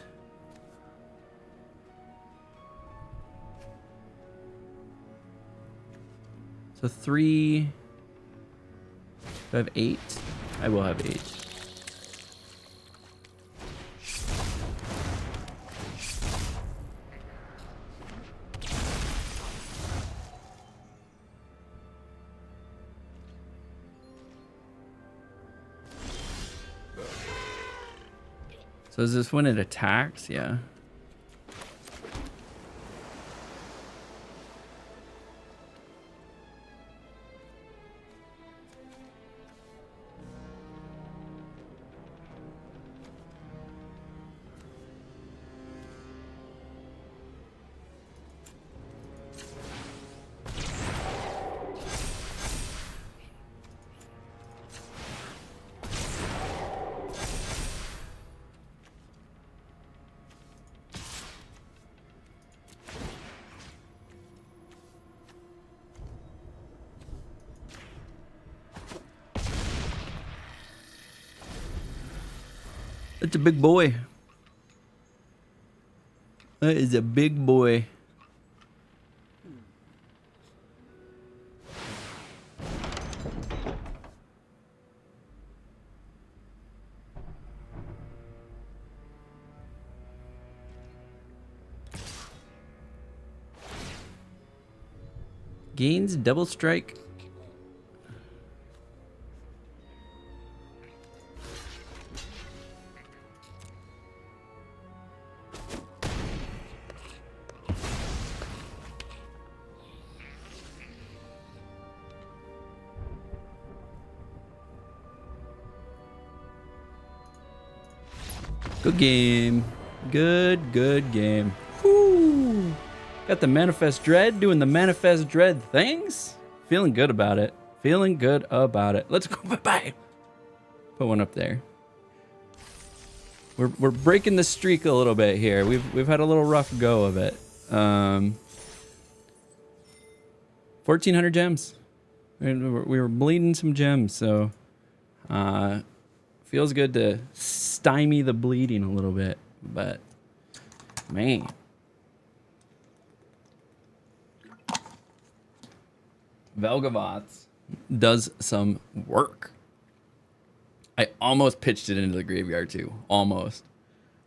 So 3. Do I have 8? I will have 8. So is this when it attacks? Yeah. That's a big boy. That is a big boy. Gains double strike. Good game. Good game. Whoo! Got the Manifest Dread doing the Manifest Dread things. Feeling good about it. Feeling good about it. Let's go. Bye-bye. Put one up there. We're breaking the streak a little bit here. We've had a little rough go of it. 1,400 gems. We were bleeding some gems, so feels good to stymie the bleeding a little bit, but man. Velgavots does some work. I almost pitched it into the graveyard too. Almost.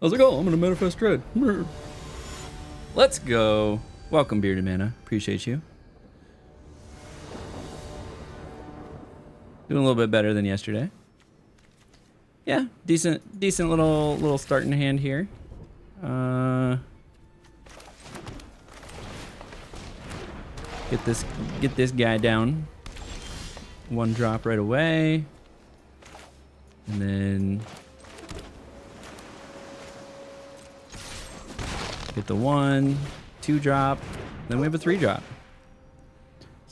I was like, oh, I'm gonna Manifest Dread. Let's go. Welcome, Bearded Mana. Appreciate you. Doing a little bit better than yesterday. Yeah, decent little starting hand here. Get this guy down. One drop right away. And then get the 1, 2 drop. Then we have a 3 drop.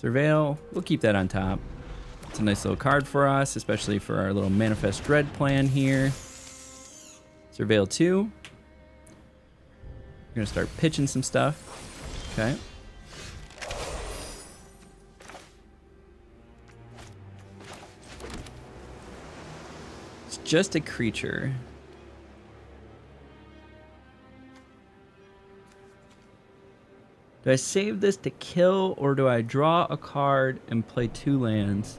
Surveil, we'll keep that on top. It's a nice little card for us, especially for our little Manifest Dread plan here. Surveil 2. We're gonna start pitching some stuff. Okay. It's just a creature. Do I save this to kill, or do I draw a card and play 2 lands?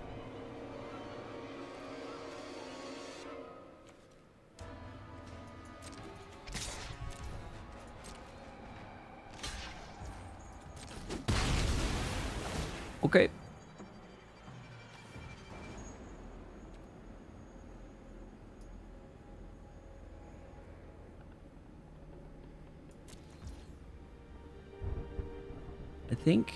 Okay. I think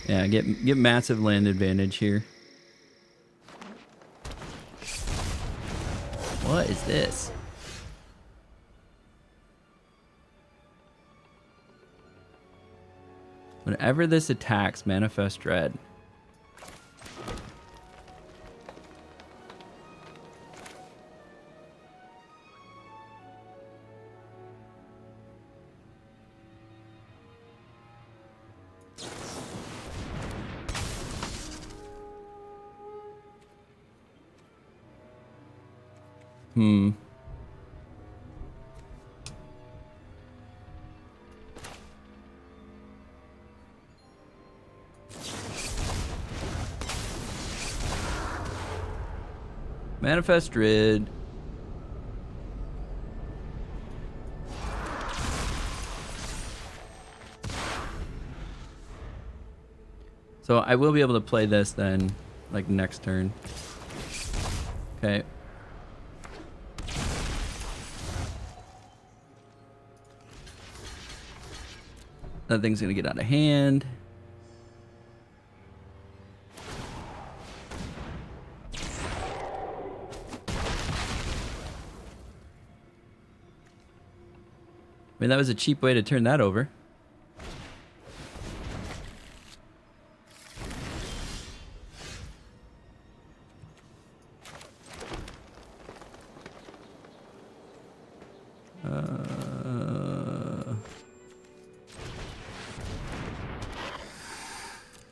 yeah, get massive land advantage here. What is this? Whenever this attacks, Manifest Dread. Manifest Dread. So I will be able to play this then, like next turn. Okay. That thing's gonna get out of hand. I mean, that was a cheap way to turn that over.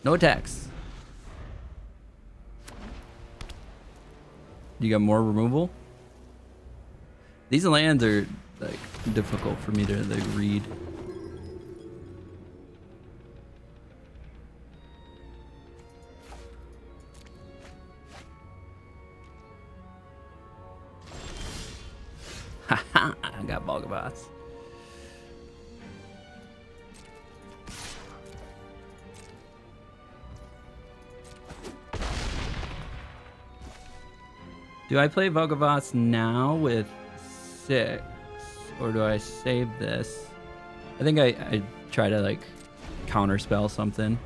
No attacks. You got more removal? These lands are like difficult for me to like read. Haha, I got Valgavoths. Do I play Valgavoths now with 6? Or do I save this? I think I try to like counterspell something.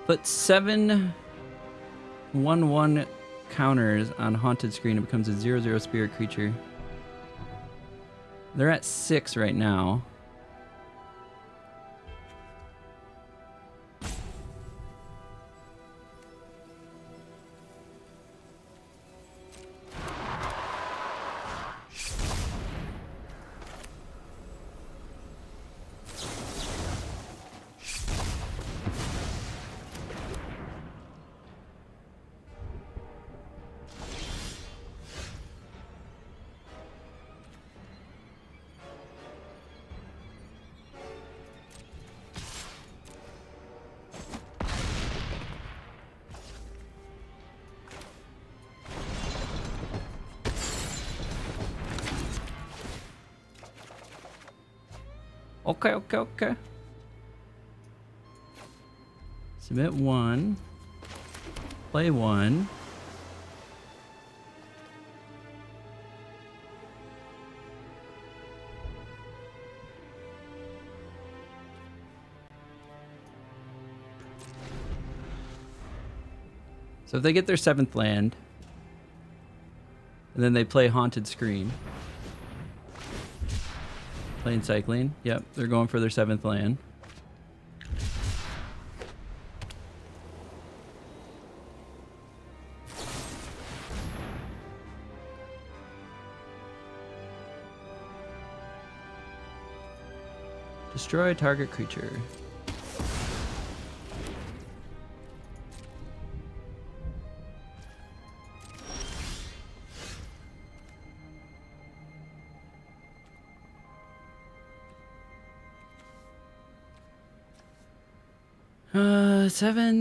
But 7/1/1 counters on Haunted Screen. It becomes a 0/0 spirit creature. They're at 6 right now. Okay. Submit 1. Play 1. So if they get their 7th land, and then they play Haunted Screen. Playing Cycling. Yep, they're going for their 7th land. Destroy target creature.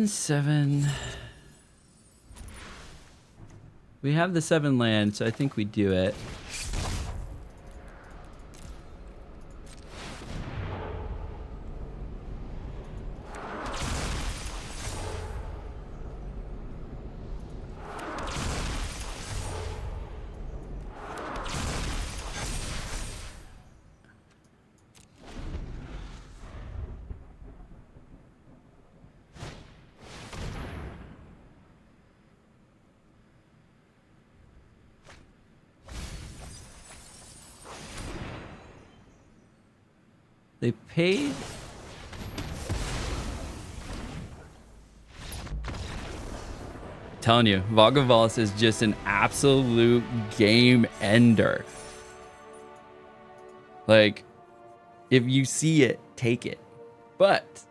Seven. We have the 7 land, so I think we do it. They paid. Telling you, Valgavoths is just an absolute game ender. Like, if you see it, take it. But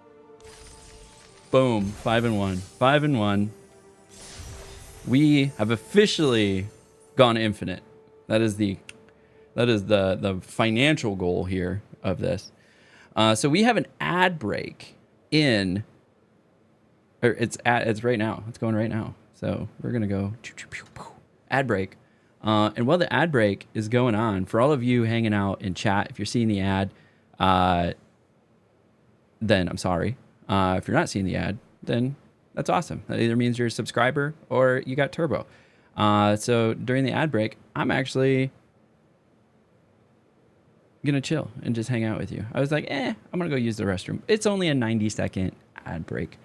boom, 5-1. 5-1. We have officially gone infinite. That is the financial goal here of this. So we have an ad break in, or it's right now. It's going right now. So we're gonna go ad break. And while the ad break is going on, for all of you hanging out in chat, if you're seeing the ad, then I'm sorry. If you're not seeing the ad, then that's awesome. That either means you're a subscriber or you got turbo. So during the ad break, I'm actually gonna chill and just hang out with you. I was like, I'm gonna go use the restroom. It's only a 90-second ad break.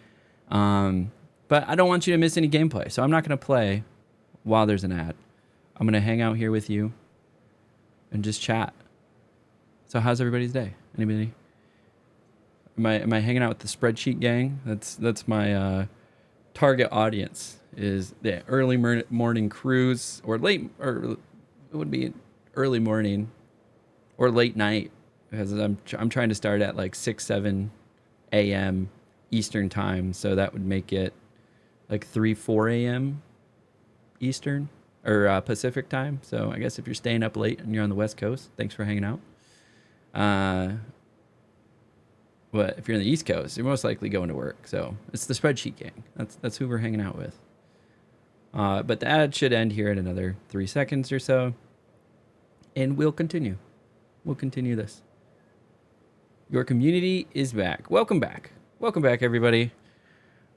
But I don't want you to miss any gameplay. So I'm not gonna play while there's an ad. I'm gonna hang out here with you and just chat. So how's everybody's day? Anybody? Am I hanging out with the spreadsheet gang? That's my target audience, is the early morning cruise, or late, or it would be early morning or late night, because I'm trying to start at like 6-7 a.m. Eastern time, so that would make it like 3-4 a.m. Eastern or Pacific time. So I guess if you're staying up late and you're on the West Coast, thanks for hanging out. But if you're in the East Coast, you're most likely going to work. So it's the spreadsheet gang. That's who we're hanging out with. But the ad should end here in another 3 seconds or so. And we'll continue. We'll continue this. Your community is back. Welcome back. Welcome back, everybody.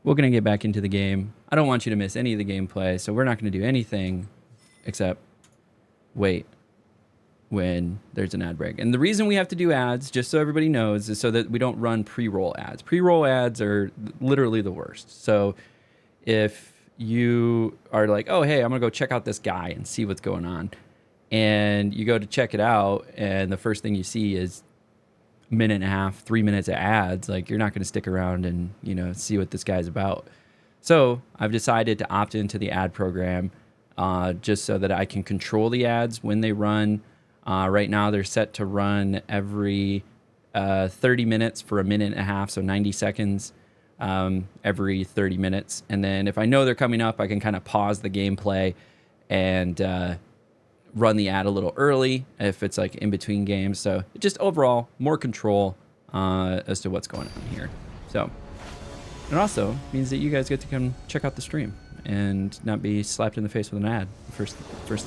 We're going to get back into the game. I don't want you to miss any of the gameplay, so we're not going to do anything except wait when there's an ad break. And the reason we have to do ads, just so everybody knows, is so that we don't run pre-roll ads. Pre-roll ads are literally the worst. So if you are like, oh, hey, I'm going to go check out this guy and see what's going on, and you go to check it out, and the first thing you see is a minute and a half, 3 minutes of ads, like you're not going to stick around and, you know, see what this guy's about. So I've decided to opt into the ad program just so that I can control the ads when they run. Right now they're set to run every 30 minutes for a minute and a half, so 90 seconds every 30 minutes. And then if I know they're coming up, I can kind of pause the gameplay and run the ad a little early if it's like in between games. So just overall more control as to what's going on here. So it also means that you guys get to come check out the stream and not be slapped in the face with an ad first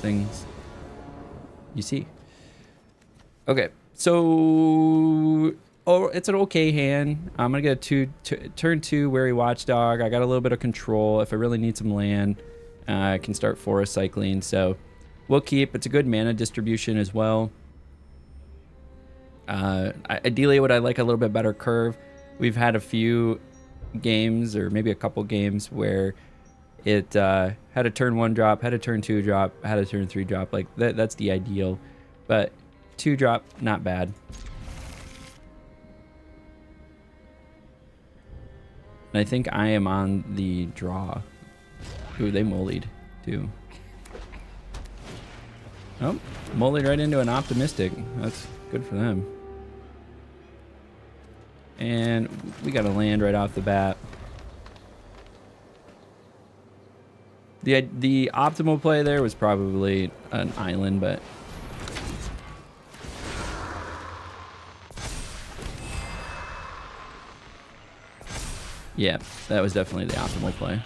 things you see. Okay, so it's an okay hand. I'm gonna get a turn 2 Wary Watchdog. I got a little bit of control. If I really need some land, I can start forest cycling. So we'll keep. It's a good mana distribution as well. Ideally, would I like a little bit better curve? We've had a few games, or maybe a couple games, where it had a turn 1 drop, had a turn 2 drop, had a turn 3 drop. Like that's the ideal, but 2 drop, not bad. And I think I am on the draw. Ooh, they mollied too. Oh, mollied right into an optimistic. That's good for them. And we got to land right off the bat. The optimal play there was probably an island, but yeah, that was definitely the optimal play.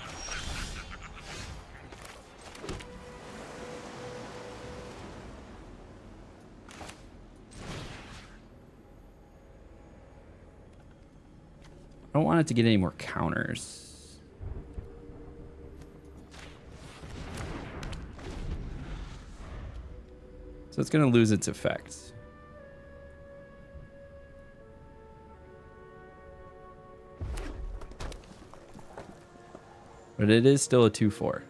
I don't want it to get any more counters. So it's going to lose its effects. But it is still a 2/4.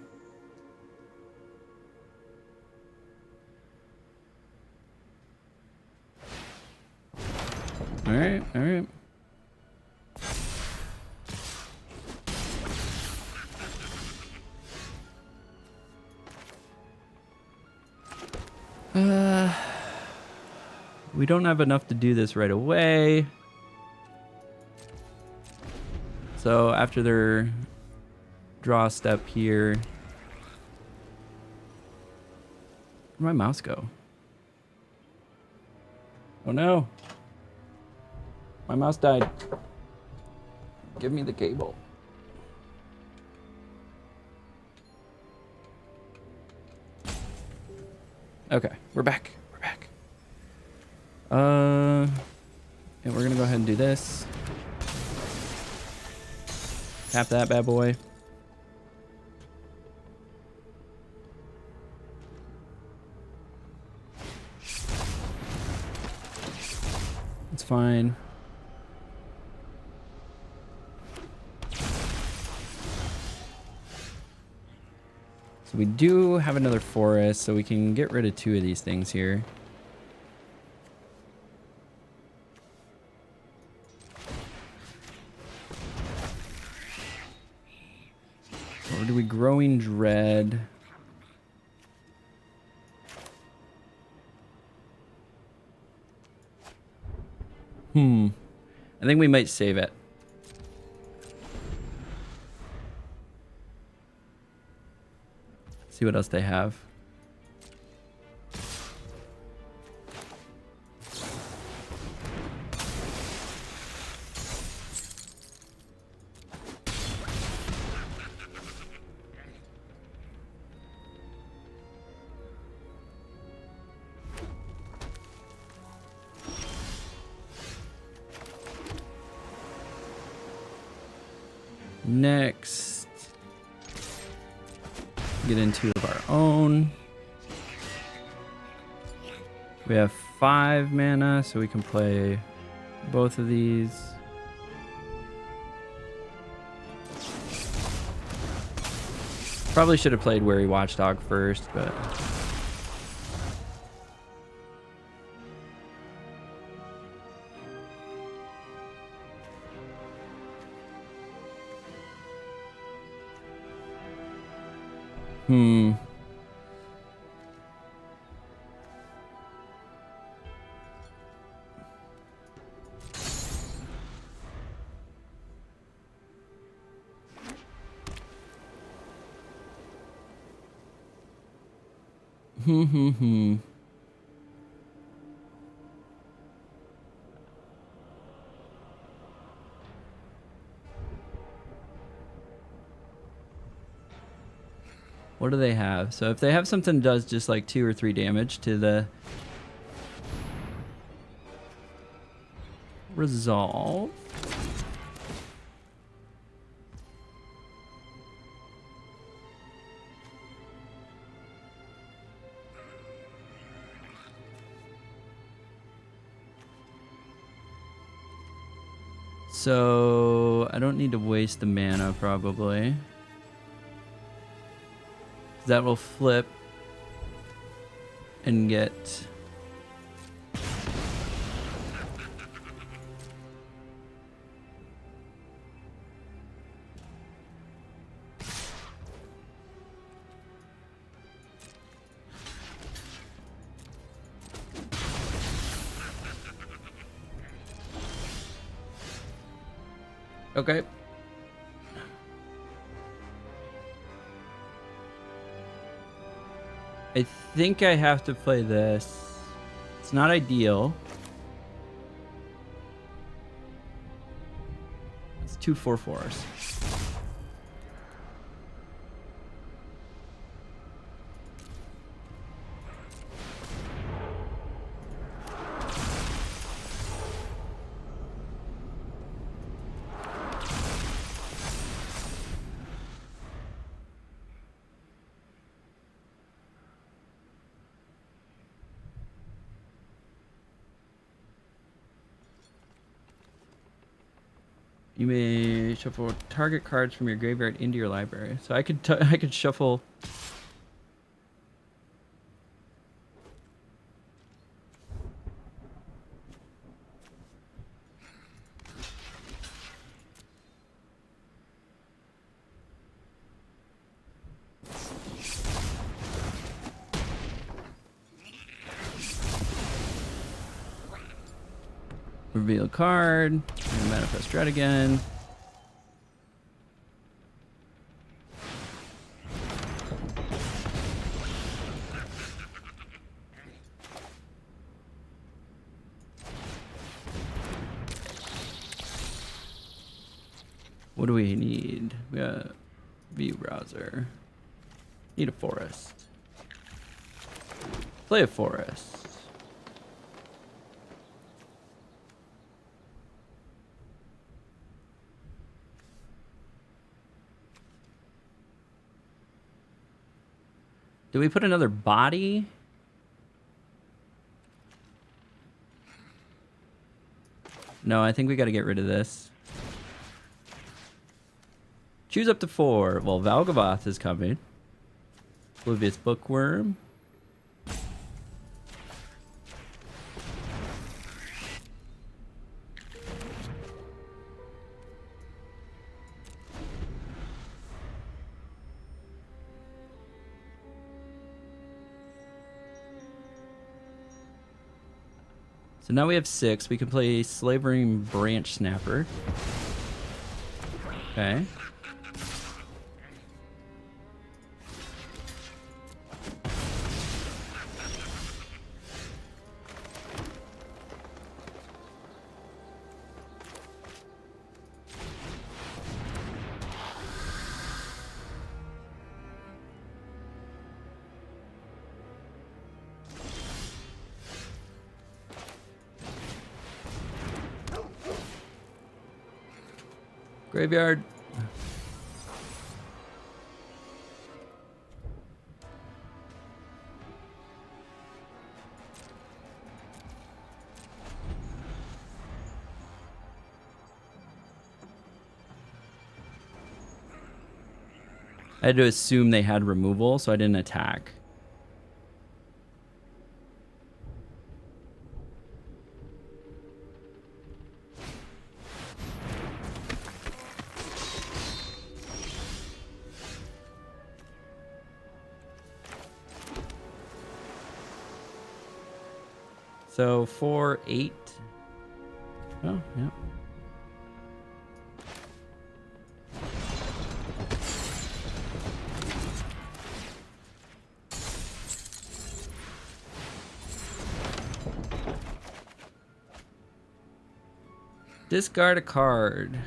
All right, all right. We don't have enough to do this right away. So after their draw step here, where'd my mouse go? Oh no, my mouse died. Give me the cable. Okay, we're back. We're back. And we're gonna go ahead and do this. Tap that bad boy. It's fine. So we do have another forest, so we can get rid of 2 of these things here. Or do we Growing Dread? I think we might save it. See what else they have. Next, get into of our own. We have 5 mana, so we can play both of these. Probably should have played Wary Watchdog first, but... What do they have? So if they have something that does just like 2 or 3 damage to the resolve. So I don't need to waste the mana probably. That will flip and get okay. I think I have to play this. It's not ideal. It's 2 4/4s. You may shuffle target cards from your graveyard into your library. So I could shuffle. Reveal a card, and manifest dread again. What do we need? We got view browser. Need a forest. Play a forest. Do we put another body? No, I think we got to get rid of this. Choose up to 4. Well, Valgavoth is coming. Oblivious Bookworm. So now we have 6. We can play Slavering Branch Snapper. Okay. Graveyard. I had to assume they had removal, so I didn't attack. So 4, 8. Oh, yeah. Discard a card.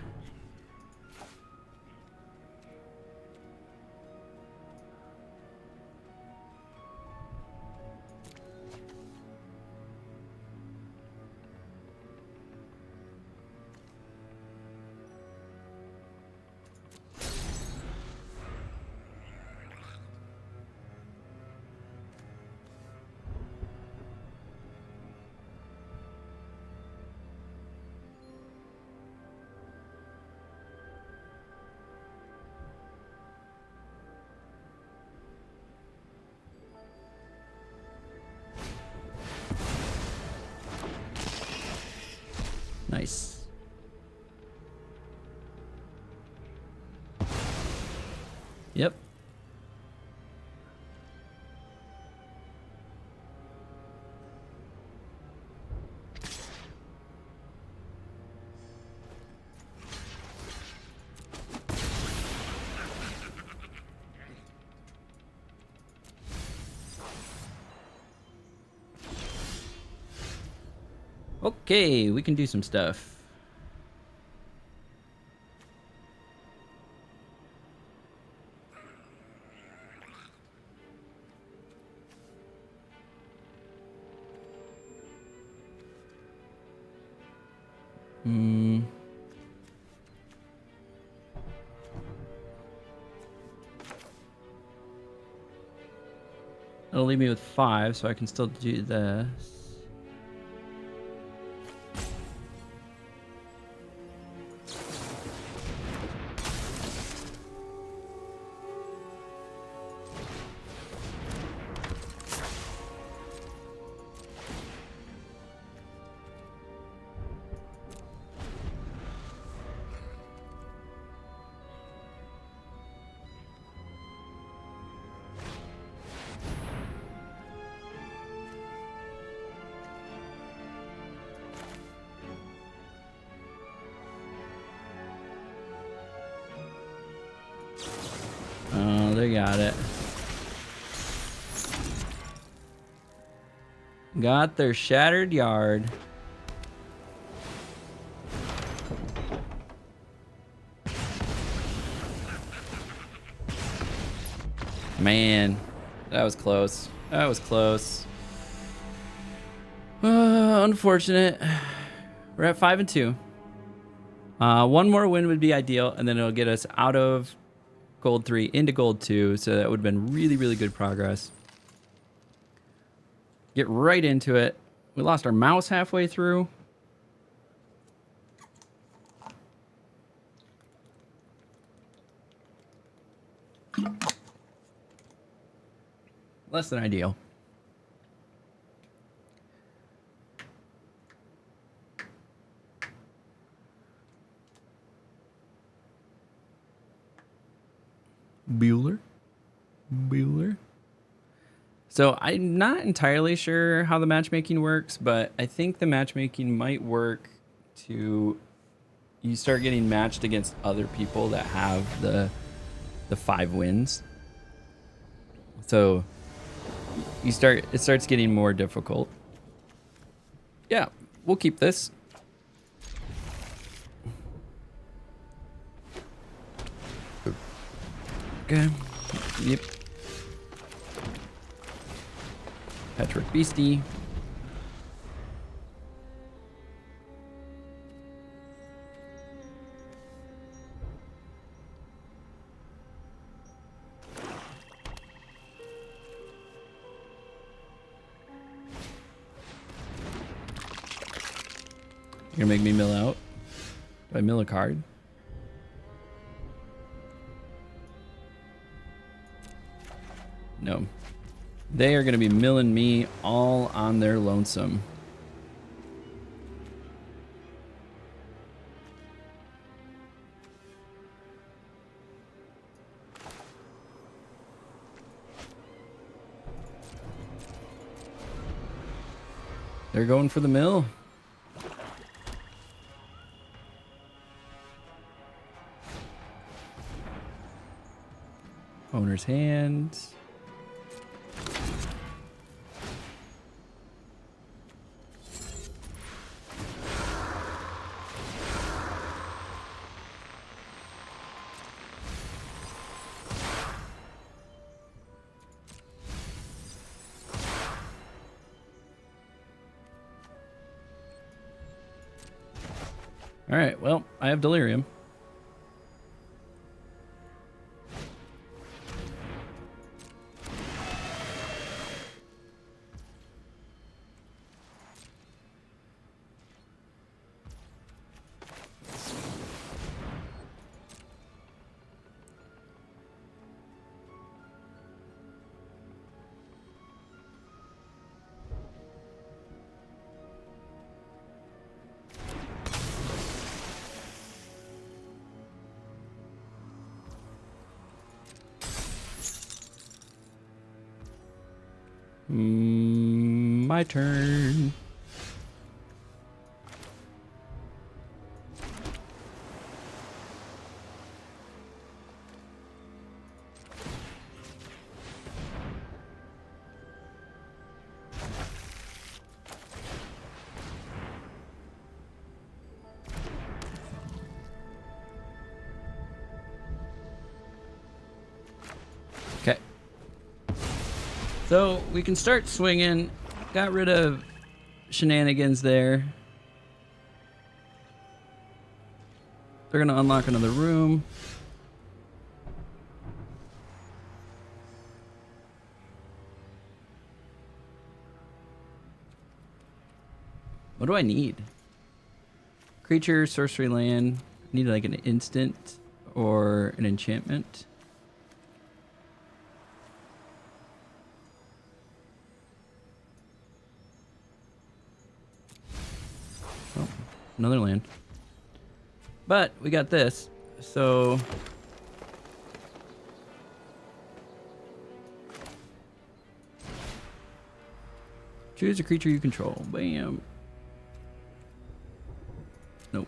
Nice. Yep. Okay, we can do some stuff. It'll leave me with 5, so I can still do this. Oh, they got it. Got their shattered yard. Man, that was close. That was close. Unfortunate. We're at 5 and 2. One more win would be ideal, and then it'll get us out of gold 3 into gold 2, so that would have been really, really good progress. Get right into it. We lost our mouse halfway through. Less than ideal. Bueller. So I'm not entirely sure how the matchmaking works, but I think the matchmaking might work to you start getting matched against other people that have the 5 wins. So it starts getting more difficult. Yeah, we'll keep this. Okay. Yep. Petric Beastie. You're gonna make me mill out? Do I mill a card? No. They are going to be milling me all on their lonesome. They're going for the mill. Owner's hands. All right, well, I have delirium. My turn. Okay. So we can start swinging. Got rid of shenanigans there. They're going to unlock another room. What do I need? Creature, sorcery land. I need like an instant or an enchantment. Oh, another land. But we got this, so choose a creature you control. Bam. Nope.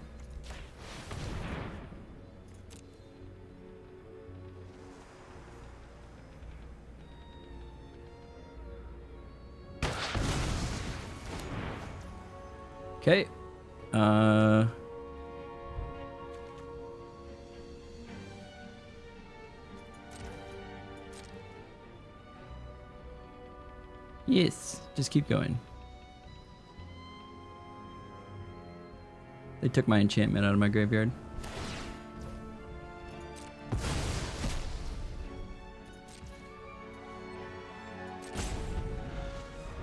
Okay. Yes, just keep going. They took my enchantment out of my graveyard.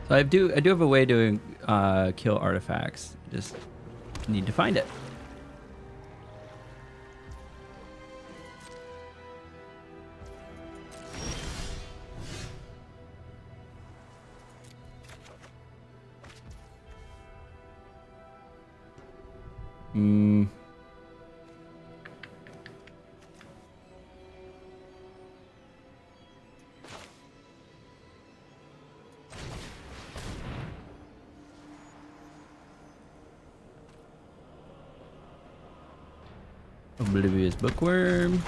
So I do have a way to kill artifacts. Just need to find it. Oblivious Bookworm.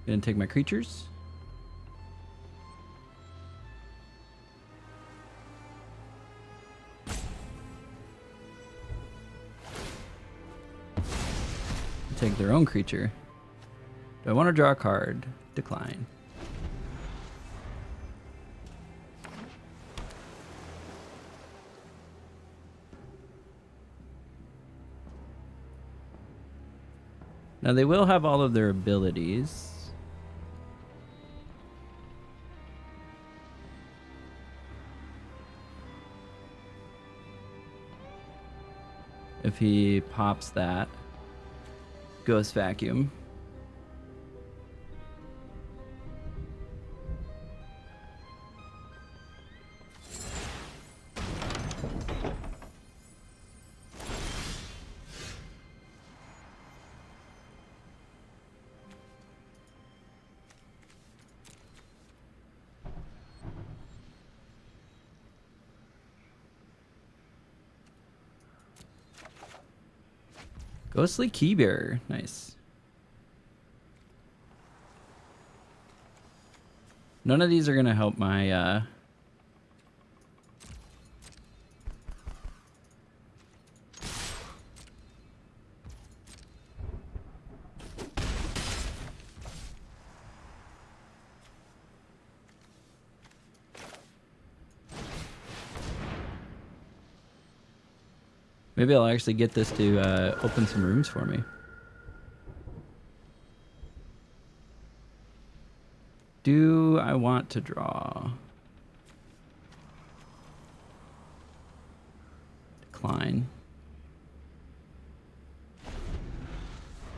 Gonna take my creatures. Take their own creature. Do I want to draw a card? Decline. Now they will have all of their abilities. If he pops that. Ghost Vacuum. Ghostly Keybearer. Nice. None of these are going to help my... Maybe I'll actually get this to open some rooms for me. Do I want to draw? Decline.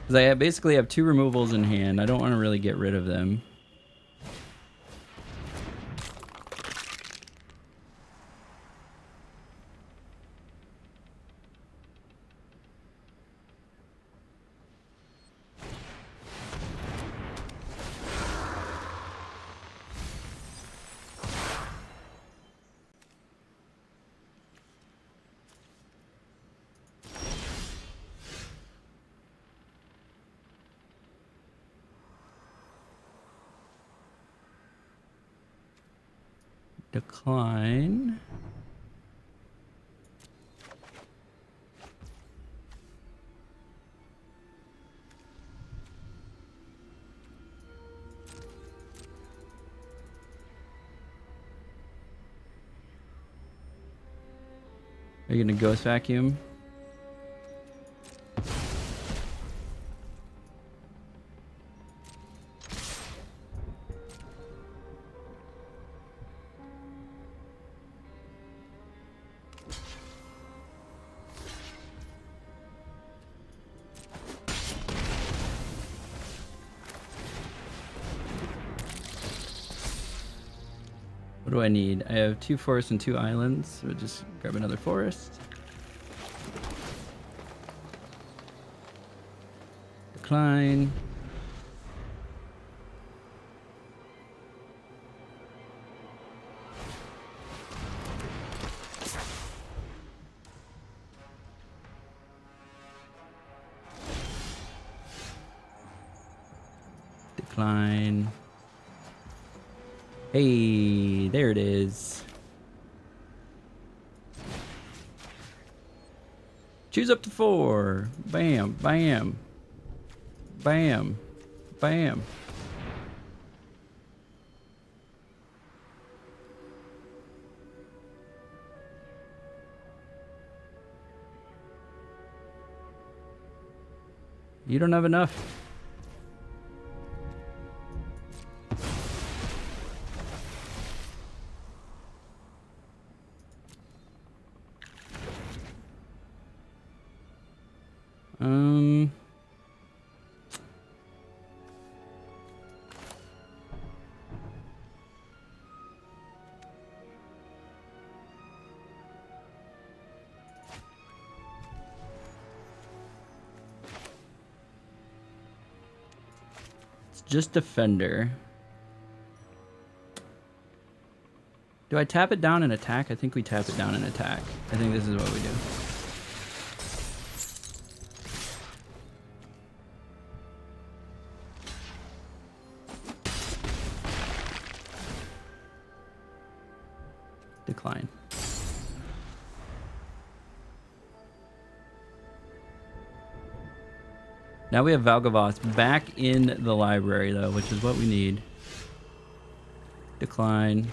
Because I basically have 2 removals in hand. I don't want to really get rid of them. Decline. Are you gonna Ghost Vacuum? What do I need? I have 2 forests and 2 islands. So we'll just grab another forest. Decline. Decline. Hey, there it is. Choose up to 4. Bam, bam. Bam, bam. You don't have enough. It's just Defender. Do I tap it down and attack? I think we tap it down and attack. I think this is what we do. Decline. Now we have Valgavoth back in the library, though, which is what we need. Decline.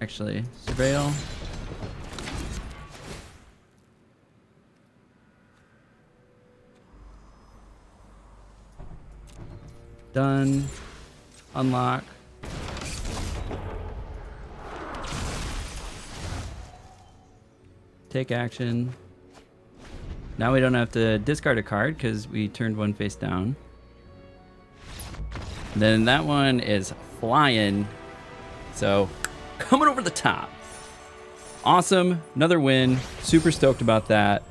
Actually, surveil. Done. Unlock. Take action. Now we don't have to discard a card because we turned one face down. Then that one is flying. So coming over the top. Awesome. Another win. Super stoked about that.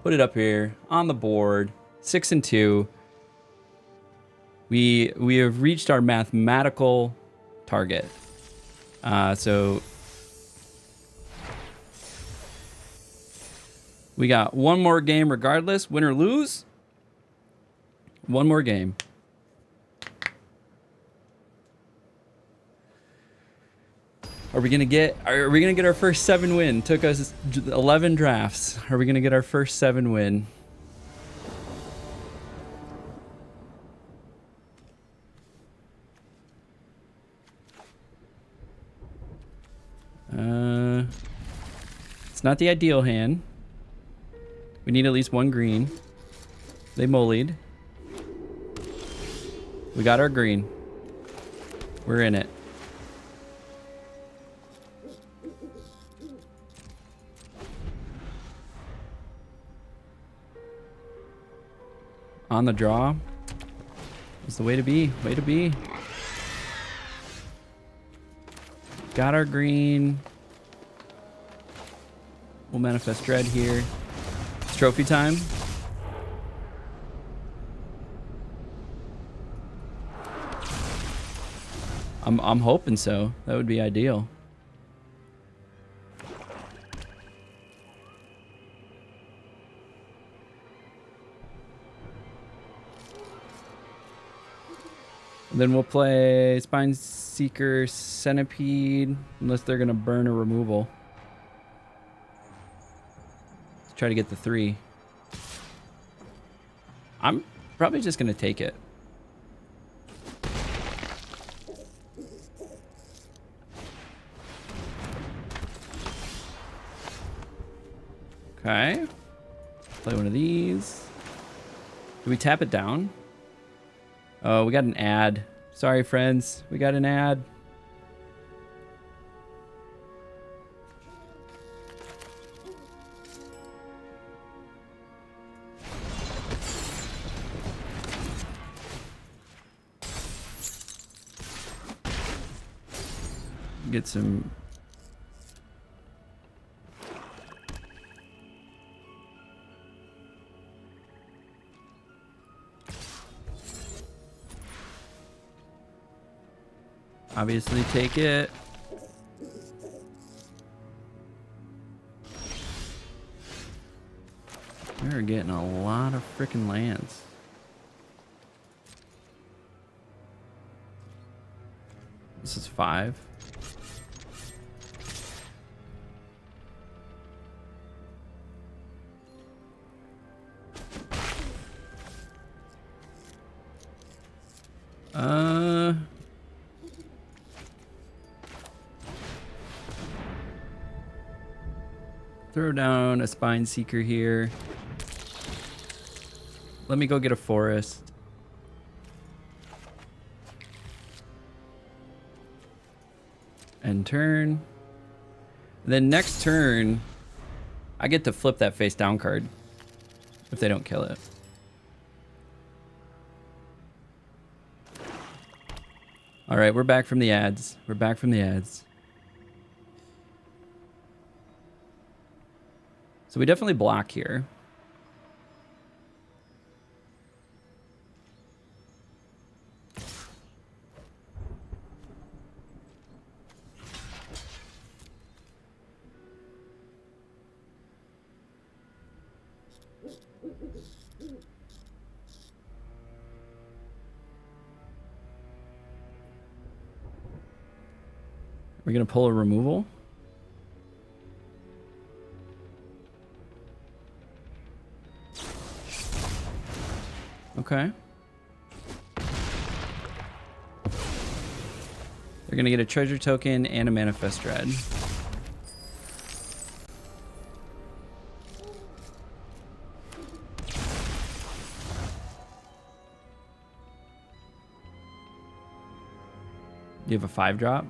Put it up here on the board. 6-2. We have reached our mathematical target. So we got one more game regardless, win or lose. One more game. Are we gonna get our first 7 win? Took us 11 drafts. Are we gonna get our first 7 win? It's not the ideal hand. We need at least 1 green. They mollied. We got our green. We're in it. On the draw. It's the way to be. Way to be. Got our green. We'll manifest dread here. It's trophy time. I'm hoping so. That would be ideal. Then we'll play Spine Seeker, Centipede, unless they're gonna burn a removal. Let's try to get the 3. I'm probably just gonna take it. Okay. Play one of these. Do we tap it down? Oh, we got an ad. Sorry, friends. We got an ad. Get some... Obviously take it. We're getting a lot of freaking lands. This is 5. Throw down a Spine Seeker here. Let me go get a forest. End turn. Then next turn, I get to flip that face down card if they don't kill it. All right, we're back from the ads. We're back from the ads. So we definitely block here. We're gonna pull a removal. Okay. They're going to get a treasure token and a manifest dread. You have a 5-drop?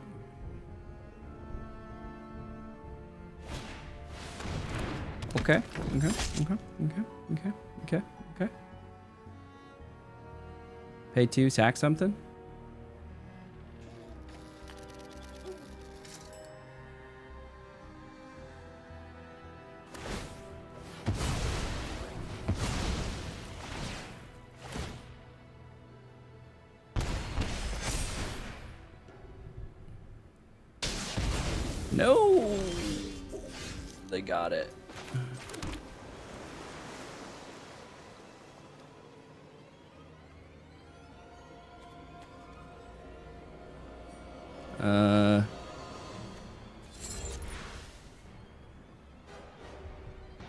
Okay. Okay. Pay 2, sack something? No! They got it.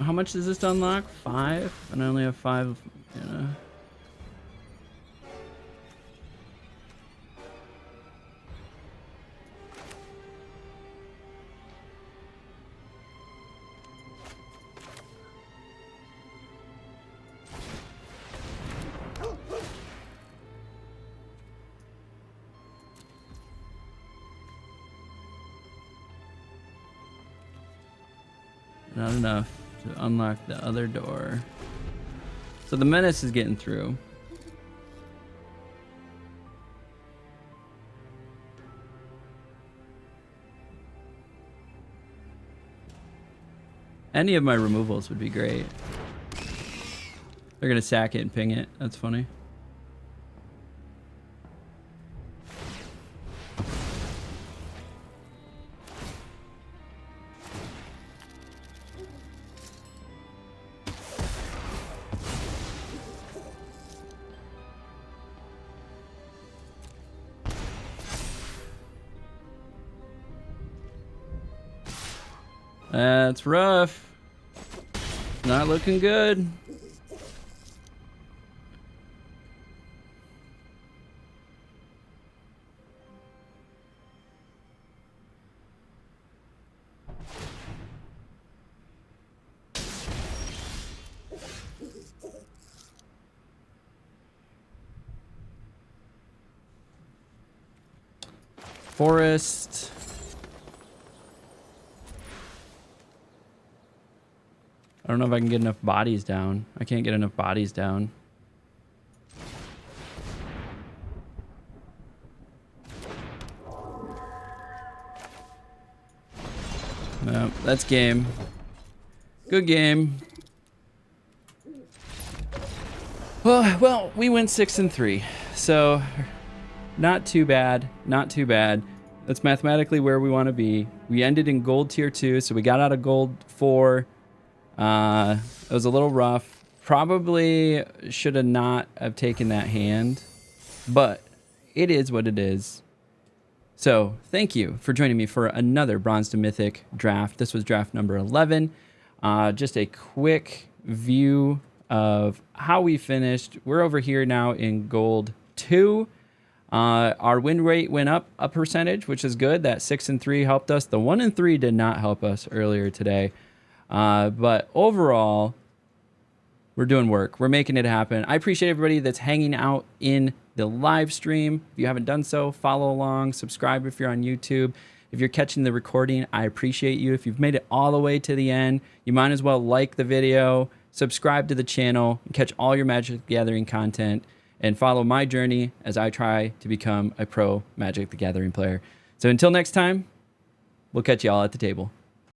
How much does this unlock? 5? And I only have 5, you know. Not enough to unlock the other door. So the menace is getting through. Any of my removals would be great. They're gonna sack it and ping it. That's funny. That's rough. Not looking good. Forest. I don't know if I can get enough bodies down. I can't get enough bodies down. No, that's game. Good game. Well, we went 6-3. So not too bad. Not too bad. That's mathematically where we want to be. We ended in gold tier 2, so we got out of gold 4. It was a little rough. Probably should have not have taken that hand, but it is what it is. So thank you for joining me for another Bronze to Mythic draft. This was draft number 11. Just a quick view of how we finished. We're over here now in gold 2. Our win rate went up a percentage, which is good. That 6-3 helped us. The 1-3 did not help us earlier today. But overall, we're doing work. We're making it happen. I appreciate everybody that's hanging out in the live stream. If you haven't done so, follow along, subscribe if you're on YouTube. If you're catching the recording, I appreciate you. If you've made it all the way to the end, you might as well like the video, subscribe to the channel, and catch all your Magic the Gathering content, and follow my journey as I try to become a pro Magic the Gathering player. So until next time, we'll catch you all at the table.